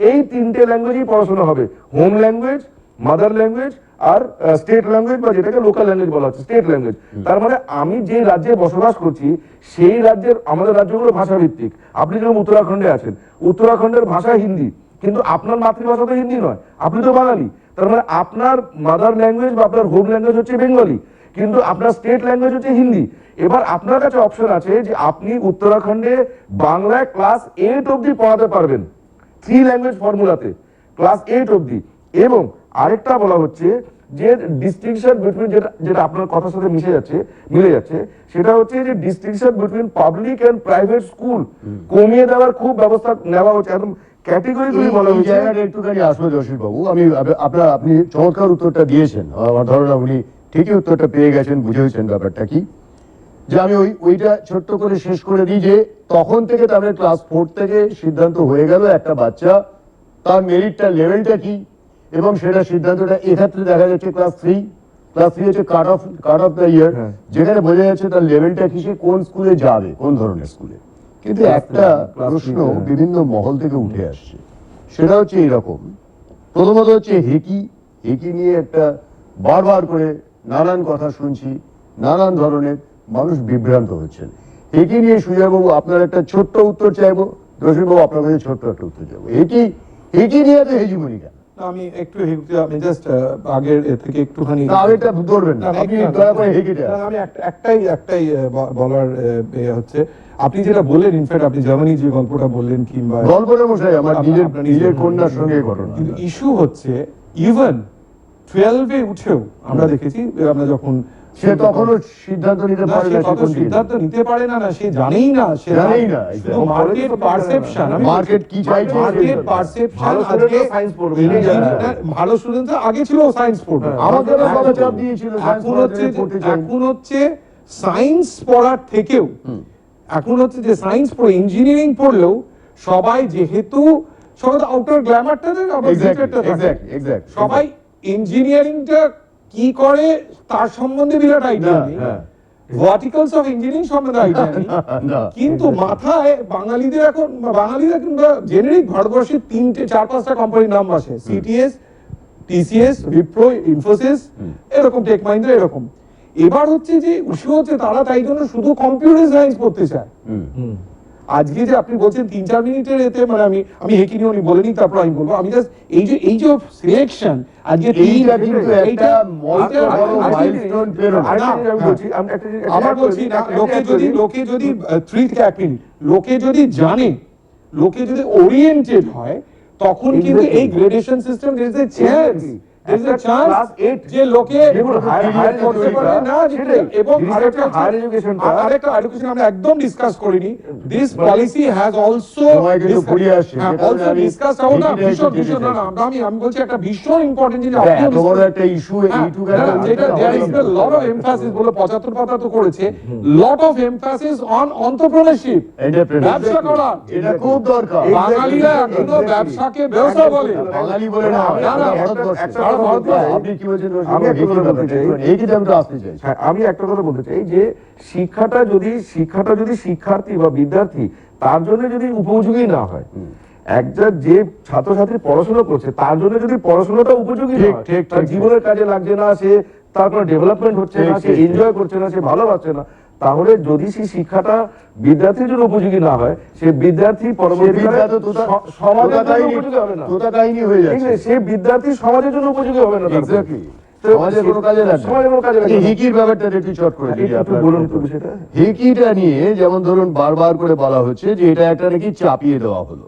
এই 3টে ল্যাঙ্গুয়েজই পড়াশোনা হবে, হোম ল্যাঙ্গুয়েজ, মাদার ল্যাঙ্গুয়েজ আর স্টেট ল্যাঙ্গুয়েজ, বা যেটাকে লোকাল ল্যাঙ্গুয়েজ বলা হচ্ছে, স্টেট ল্যাঙ্গুয়েজ। তার মানে আমি যে রাজ্যে বসবাস করছি সেই রাজ্যের, আমাদের রাজ্যগুলো ভাষা ভিত্তিক। আপনি যেমন উত্তরাখণ্ডে আছেন, উত্তরাখণ্ডের ভাষা হিন্দি, কিন্তু আপনার মাতৃভাষা তো হিন্দি নয়, আপনি তো বাঙালি। তার মানে আপনার মাদার ল্যাঙ্গুয়েজ বা আপনার হোম ল্যাঙ্গুয়েজ হচ্ছে বেঙ্গলি, কিন্তু আপনার স্টেট ল্যাঙ্গুয়েজ হচ্ছে হিন্দি। এবার আপনার কাছে অপশন আছে যে আপনি উত্তরাখণ্ডে বাংলায় ক্লাস 8 অবধি পড়াতে পারবেন 3 ল্যাঙ্গুয়েজ ফর্মুলাতে, ক্লাস 8 অবধি। এবং আরেকটা বলা হচ্ছে যে ডিস্টিংশন বিটুইন, যেটা আপনার কথার সাথে মিলে যাচ্ছে, সেটা হচ্ছে যে distinction between public and private school কমিয়ে দেওয়ার খুব ব্যবস্থা নেওয়া হচ্ছে, একদম ক্যাটেগরিক্যালি বলা হচ্ছে। জায়গাটা একটুখানি আসলে জসিম বাবু, আপনি চমৎকার উত্তরটা দিয়েছেন। আমার ধারণা উনি ঠিকই উত্তরটা পেয়ে গেছেন, বুঝেছেন ব্যাপারটা কি। যে আমি ওইটা ছোট্ট করে শেষ করে দিই যে তখন থেকে তাহলে ক্লাস 4 থেকে সিদ্ধান্ত হয়ে গেল একটা বাচ্চা তার মেরিটটা লেভেলটা কি, এবং সেটা সিদ্ধান্তটা এক্ষেত্রে দেখা যাচ্ছে ক্লাস 3 হচ্ছে কাট অফ দ্য ইয়ার, যেখানে বোঝা যাচ্ছে তার লেভেলটা কি, সে কোন স্কুলে যাবে, কোন ধরনের স্কুলে। কিন্তু একটা প্রশ্ন বিভিন্ন মহল থেকে উঠে আসছে, সেটা হচ্ছে এইরকম। প্রথমত হচ্ছে হেকি নিয়ে একটা বারবার করে নানান কথা শুনছি, নানান ধরনের মানুষ বিভ্রান্ত হচ্ছেন। হেকি নিয়ে সুজয়বাবু আপনার একটা ছোট্ট উত্তর চাইবো, জসিমবাবু আপনার কাছে ছোট্ট একটা উত্তর চাইবো। হেকি নিয়ে তো হেজিমনি কেন? আমি একটু আমি জাস্ট আগের থেকে একটুখানি আগেরটা ধরবেন না, আপনি দয়া করে হেকিটা। আমি একটাই বলার হচ্ছে, আপনি যেটা বললেন, ইনফ্যাক্ট আপনি জার্মানি যে গল্পটা বললেন, কিংবা গল্পটা মশাই আমার নিজের কন্যার সঙ্গে ঘটনা। কিন্তু ইস্যু হচ্ছে ইভেন 12-এ উঠেও আমরা দেখেছি, আমরা যখন সে তখনও সিদ্ধান্ত নিতে পারে না, সিদ্ধান্ত নিতে পারে না, সে জানেই না, শুধু মার্কেট পারসেপশন, মার্কেট কি চাইছে, মার্কেট পারসেপশন। আজকে সায়েন্স পড়বে, ভালো স্টুডেন্ট আগে ছিল সায়েন্স পড়বে, আমাদের বাবা চাপ দিয়েছিল এখন হচ্ছে সায়েন্স পড়ার থেকেও, এখন হচ্ছে যে সায়েন্স পড়ে ইঞ্জিনিয়ারিং পড়লেও সবাই, যেহেতু সবাই আউটার গ্ল্যামারটা সবাই ইঞ্জিনিয়ারিংটা কি করে তার সম্বন্ধে বিরাট আইডিয়া নেই, ভার্টিক্যালস অফ ইঞ্জিনিয়ারিং সম্বন্ধে আইডিয়া নেই। কিন্তু মাথায় বাঙালিরা কিংবা জেনারিক ভারতবর্ষের 4-5টা কোম্পানির নাম আসে, সিটিএস, টিসিএস, উইপ্রো, ইনফোসিস, এরকম টেক মাহিন্দ্রা, এরকম। এবার হচ্ছে যে ইস্যু হচ্ছে তারা তাই জন্য শুধু কম্পিউটার সায়েন্স পড়তে চায়। আজকে যে আপনি বলছেন 3-4 মিনিটের এতে, মানে আমি হেকি নিয়ে উনি বলেনি, তারপর আমি বলবো, আমি জাস্ট এই যে সিলেকশন আজকে আমার বলছি না, লোকে যদি 3 থেকে 1 মিনিট, লোকে যদি জানে, লোকে যদি ওরিয়েন্টেড হয়, তখন কিন্তু এই গ্রেডেশন সিস্টেম যে লোকে করতে পারে না। এবং আরেকটা এডুকেশন আমরা একদম ডিসকাস করিনি, this policy has also discuss না, ভীষণ আমি বলছি একটা ভীষণ ইম্পর্টেন্ট জিনিস, একটা ইস্যু, যেটা there is a lot of emphasis, বলে 75 পাতা তো করেছে, lot of emphasis on entrepreneurship, ব্যবসা করা। এটা খুব দরকার। বাঙালিরা এখনো ব্যবসাকে ব্যবসা বলে, বাঙালি বলে না, আপনি কি বলছেন? আমি একটা কথা বলতে চাই যে শিক্ষাটা যদি শিক্ষার্থী বা বিদ্যার্থী তার জন্য যদি উপযোগী না হয়, একটা যে ছাত্রছাত্রী পড়াশোনা করছে তার জন্য যদি পড়াশোনাটা উপযোগী তার জীবনের কাজে লাগছে না, সে তার কোনো ডেভেলপমেন্ট হচ্ছে না, সে এনজয় করছে না, সে ভালো পাচ্ছে না, তাহলে যদি সেই শিক্ষাটা বিদ্যার্থীর জন্য উপযোগী না হয়, সে বিদ্যার্থী পরবর্তীকালে সমাজের জন্য উপযোগী হবে না, সে বিদ্যার্থী সমাজের জন্য উপযোগী হবে না। সমাজের কোনো কাজে লাগবে। হিকির ব্যাপারটা একটু চট করে বলুন তো বিষয়টা। হিকিটা নিয়ে যেমন ধরুন বারবার করে বলা হচ্ছে যে এটা একটা নাকি চাপিয়ে দেওয়া হলো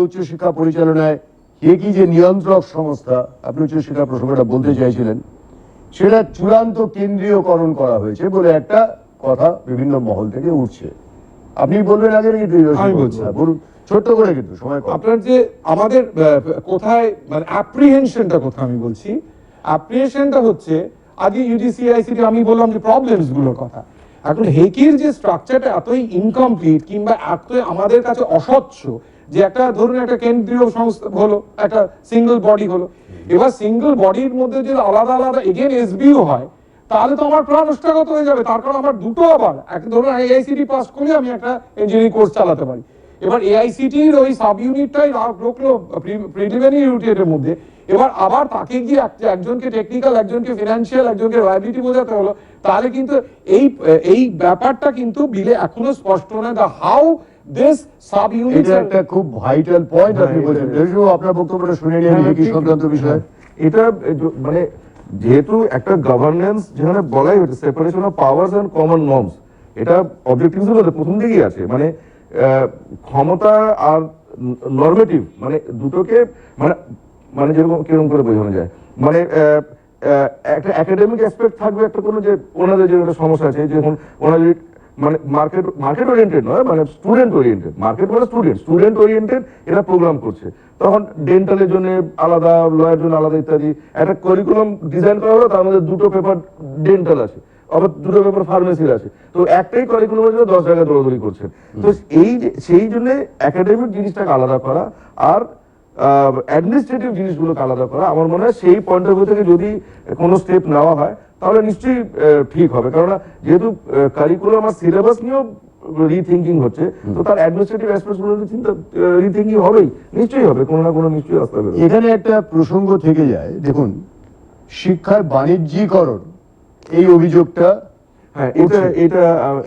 উচ্চশিক্ষা পরিচালনায়। হিকি যে নিয়ন্ত্রক সংস্থা, আপনি উচ্চশিক্ষা প্রসঙ্গটা বলতে চাইছিলেন, সেটা চূড়ান্ত কেন্দ্রীয়করণ করা হয়েছে বলে একটা কথা বিভিন্ন মহল থেকে উঠছে। আপনি বলবেন আগে নাকি? আমি বলছি, বলুন ছোট্ট করে, কিন্তু সময় কম। আপনার যে আমাদের কোথায় মানে অ্যাপ্রিহেনশনটা কোথায়, আমি বলছি অ্যাপ্রিহেনশনটা হচ্ছে আজকে ইউজিসি আইসিটি, আমি বললাম যে প্রবলেমস গুলোর কথা, এখন হেকির যে স্ট্রাকচারটা এতই ইনকমপ্লিট কিংবা এতই আমাদের কাছে অস্বচ্ছ, যে একটা ধরুন একটা কেন্দ্রীয় সংস্থা হলো, একটা সিঙ্গেল বডি হলো, এবার সিঙ্গেল বডির মধ্যে যদি আলাদা আলাদা এগেন এসবিও হয়, তাহলে তো আমার প্রাণ নষ্টাগত হয়ে যাবে। তার কারণ আমার দুটো আবার ধরুন এআইসিটি পাস করলে আমি একটা ইঞ্জিনিয়ারিং কোর্স চালাতে পারি, এবার এআইসিটির ওই সাব ইউনিটটাই ঢুকলো প্রিলিমিনারি ইউনিটের মধ্যে, এবার আবার তাকে গিয়ে একজনকে টেকনিক্যাল, একজনকে ফিনান্সিয়াল, একজনকে লায়াবিলিটি বোঝাতে হলো, তাহলে কিন্তু এই ব্যাপারটা কিন্তু বিলে এখনো স্পষ্ট নয় দা হাউ দিস সাব ইউনিট। এটা একটা খুব ভাইটাল পয়েন্ট আপনি বলছেন। দেশু, আপনার বক্তব্যটা শুনে নিয়ে কি সংক্রান্ত বিষয় এটা মানে যেহেতু একটা গভর্নেন্স যেখানে বলাই হচ্ছে separation of powers and common norms, এটা অবজেক্টিভস এর প্রথম দিকেই আছে, মানে ক্ষমতা আর নরমেটিভ মানে দুটোকে মানে মানে যেরকম কিরকম করে বোঝানো যায়, মানে একটা একাডেমিক অ্যাসপেক্ট থাকবে, একটা কোনো যে ওনাদের যে একটা সমস্যা আছে, যেমন ওনাদের মানে মার্কেট ওরিয়েন্টেড নয়, মানে স্টুডেন্ট ওরিয়েন্টেড, মার্কেট মানে স্টুডেন্ট ওরিয়েন্টেড এরা প্রোগ্রাম করছে, তখন ডেন্টালের জন্য আলাদা, লয়ের জন্য আলাদা ইত্যাদি একটা কারিকুলাম ডিজাইন করা হলো, তার মধ্যে দুটো পেপার ডেন্টাল আছে, আবার দুটো পেপার ফার্মেসির আছে, তো একটাই কারিকুলামের জন্য 10 জায়গায় দৌড়াদৌড়ি করছেন। তো সেই জন্য একাডেমিক জিনিসটাকে আলাদা করা আর অ্যাডমিনিস্ট্রেটিভ জিনিসগুলোকে আলাদা করা, আমার মনে হয় সেই পয়েন্ট অফ ভিউ থেকে যদি কোনো স্টেপ নেওয়া হয় তাহলে নিশ্চয়ই ঠিক হবে। কারণ যেহেতু কারিকুলাম আর সিলেবাস নিয়েও রিথিঙ্কিং হচ্ছে, তো তার অ্যাডমিনিস্ট্রেটিভ অ্যাসপেক্টস গুলো চিন্তা রিথিঙ্কিং হবেই, নিশ্চয়ই হবে, কোনো না কোনো নিশ্চয়ই আসতে হবে। এখানে একটা প্রসঙ্গ থেকে যায়, দেখুন শিক্ষার বাণিজ্যিকরণ, এই অভিযোগটা, হ্যাঁ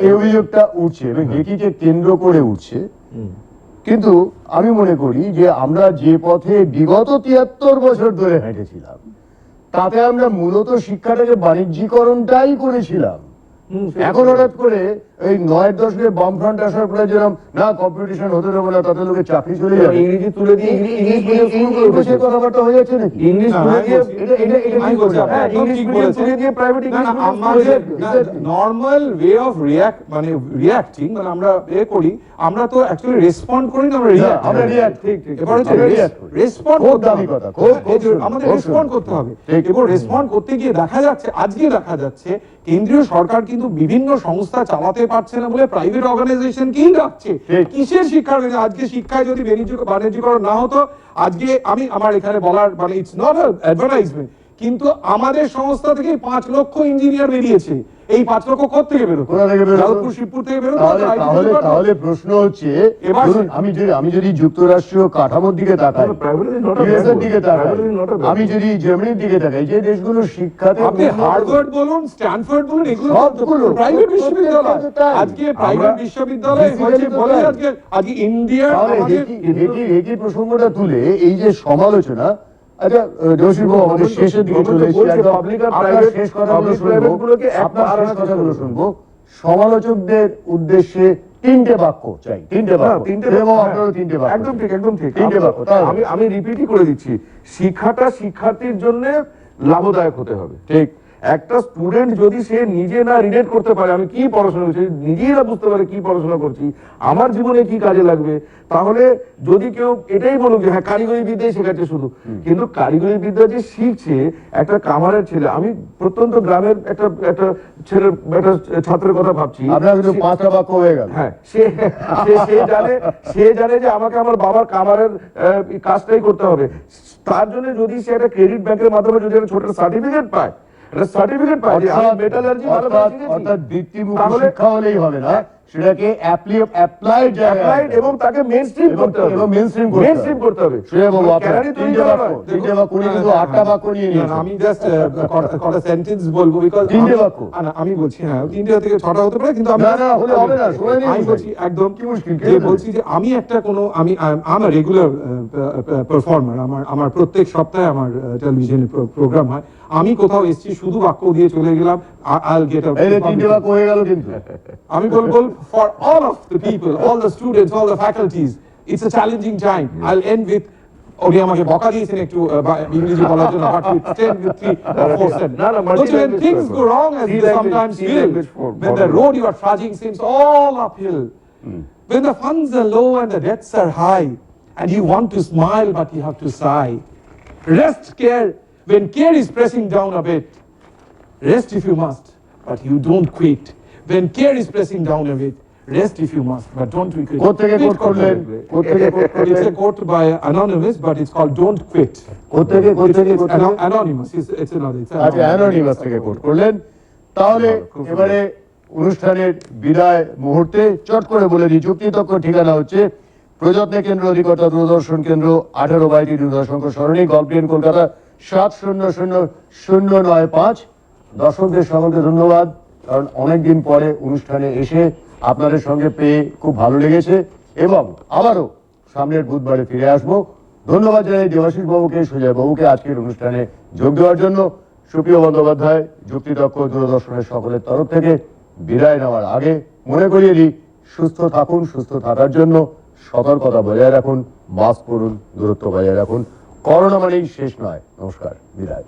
এই অভিযোগটা উঠছে এবং এটিকে কেন্দ্র করে উঠছে। কিন্তু আমি মনে করি যে আমরা যে পথে বিগত 73 বছর ধরে হেঁটেছিলাম, তাতে আমরা মূলত শিক্ষাটাকে বাণিজ্যিকরণটাই করেছিলাম। এখন হঠাৎ করে এই 9-এর দশকে বামফ্রন্ট আসার পরে যেরকম না কম্পিটিশন হতে দেবো না, তাতে লোকের চাকরি চলে যাবে, ইংরেজি তুলে দিয়ে ইংলিশ কথাবার্তা হয়ে যাচ্ছে নাকি? ইংলিশ তুলে দিয়ে নর্মাল ওয়ে অফ রিয়াক্টিং, মানে আমরা করি, আমরা তো অ্যাকচুয়ালি রেসপন্ড করি না, আমরা রিয়াক্ট। ঠিক এবার হচ্ছে রেসপন্ড করতে হবে, আমাদের রেসপন্ড করতে হবে। এবার রেসপন্ড করতে গিয়ে আজকে দেখা যাচ্ছে কেন্দ্রীয় সরকার কিন্তু বিভিন্ন সংস্থা চালাতে পারছে না বলে প্রাইভেট অর্গানাইজেশনকেই ডাকছে। কিসের শিক্ষার? আজকে শিক্ষায় যদি বাণিজ্যিকরণ না হতো, আজকে আমার এখানে বলার মানে ইটস নট অ্যাডভার্টাইজমেন্ট, কিন্তু আমাদের সংস্থা থেকে 5 লক্ষ ইঞ্জিনিয়ার বেরিয়েছে। এই 5 লক্ষ কোথেকে বেরোতো? যাদবপুর, শিবপুর থেকে বেরোতো। তাহলে প্রশ্ন হচ্ছে, আমি যদি যুক্তরাষ্ট্রীয় কাঠামোর দিকে তাকাই, ইউএসএর দিকে তাকাই, আমি যদি জার্মানির দিকে তাকাই, যে দেশগুলো শিক্ষাতে, আপনি হার্ভার্ড বলুন, স্ট্যানফোর্ড বলুন, এগুলো সবগুলো প্রাইভেট বিশ্ববিদ্যালয়। আজকে প্রাইভেট বিশ্ববিদ্যালয় হয়েছে বলে আজকে ইন্ডিয়ার এই প্রসঙ্গটা তুলে এই যে সমালোচনা, আচ্ছা জোশীবাবু, আমাদের শেষের দিকে চলে এসেছি, আপনার শেষ কথাগুলো শুনবো। সমালোচকদের উদ্দেশ্যে 3টে বাক্য চাই, 3টে বাক্য, একদম ঠিক। 3টে বাক্য। আমি রিপিটই করে দিচ্ছি, শিক্ষাটা শিক্ষার্থীর জন্য লাভদায়ক হতে হবে। ঠিক, একটা স্টুডেন্ট যদি সে নিজে না রিলেট করতে পারে আমি কি পড়াশোনা করছি, নিজেই না বুঝতে পারে কি পড়াশোনা করছি, আমার জীবনে কি কাজে লাগবে, তাহলে যদি কেউ এটাই বলুক যে হ্যাঁ কারিগরি বিদ্যাই শেখাচ্ছে শুধু, কিন্তু কারিগরি বিদ্যা যে শিখছে একটা কামারের ছেলে, আমি প্রত্যন্ত গ্রামের একটা ছেলে, একটা ছাত্রের কথা ভাবছি, আপনার কিন্তু 5টা বাক্য হয়ে গেল। হ্যাঁ, সে জানে যে আমাকে আমার বাবার কামারের কাজটাই করতে হবে, তার জন্য যদি সে একটা ক্রেডিট ব্যাংকের মাধ্যমে যদি একটা ছোট সার্টিফিকেট পায়, অর্থাৎ বৃত্তিমুখী শিক্ষা হলেই হবে না, সেটাকে অ্যাপ্লাইড এবং তাকে মেইনস্ট্রিম করতে হবে, করতে হবে। তিনটে বাক্য কিন্তু 8টা বাক্য নিয়ে নিয়েছে। আমি জাস্ট কটা সেন্টেন্স বলবো, বিকজ 3টে বাক্য আমি বলছি, হ্যাঁ 3টে থেকে 6টা হতে পারে, কিন্তু আমি বলছি একদম কি মুশকিল, বলছি যে আমি একটা কোনো আমি রেগুলার পারফর্মার, আমার প্রত্যেক সপ্তাহে আমার টেলিভিশনে প্রোগ্রাম হয়, আমি কোথাও এসেছি শুধু বাক্য দিয়ে চলে গেলাম, I'll get a 3টে বাক্য হয়ে গেল। কিন্তু আমি বলবো for all of the people, all the students, all the faculties, it's a challenging time. I'll end with উনি আমাকে বকা দিয়েছেন একটু ইংরেজি বলার জন্য, but with 10 with 3 or 4 sentences. When things go wrong, as they sometimes will, when the road you are trudging seems all uphill, when the funds are low and the debts are high, and you want to smile but you have to sigh, rest care when care is pressing down a bit. Rest if you must, but you don't quit. when care is pressing down your weight, rest if you must, but don't quit. কোত্থেকে coat করলেন? কোত্থেকে coat It's করলেন? a quote by anonymous, but it's called "Don't Quit." কোত্থেকে Anonymous. It's another. It's আচ্ছা, anonymous থেকে coat করলেন। তাহলে এবারে অনুষ্ঠানের বিদায় মুহূর্তে চট করে বলে দিই, যুক্তিতক্ক ঠিকানা হচ্ছে প্রযত্নে কেন্দ্র, অধিকর্তা দূরদর্শন কেন্দ্র, 18/2 দূরদর্শন সরণি, গল্ফ কলকাতা 700095। দর্শকদের সকলকে ধন্যবাদ, কারণ অনেকদিন পরে অনুষ্ঠানে এসে আপনাদের সঙ্গে পেয়ে খুব ভালো লেগেছে এবং আবারও সামনের বুধবারে ফিরে আসবো। ধন্যবাদ জানাই দেবাশিস বাবুকে, সুজয় বাবুকে আজকের অনুষ্ঠানে যোগ দেওয়ার জন্য। সুপ্রিয় বন্দ্যোপাধ্যায়, যুক্তিতক্ক দূরদর্শনের সকলের তরফ থেকে বিদায় নেওয়ার আগে মনে করিয়ে দিই, সুস্থ থাকুন, সুস্থ থাকার জন্য সতর্কতা বজায় রাখুন, মাস্ক পরুন, দূরত্ব বজায় রাখুন। করোনা মানেই শেষ নয়। নমস্কার, বিদায়।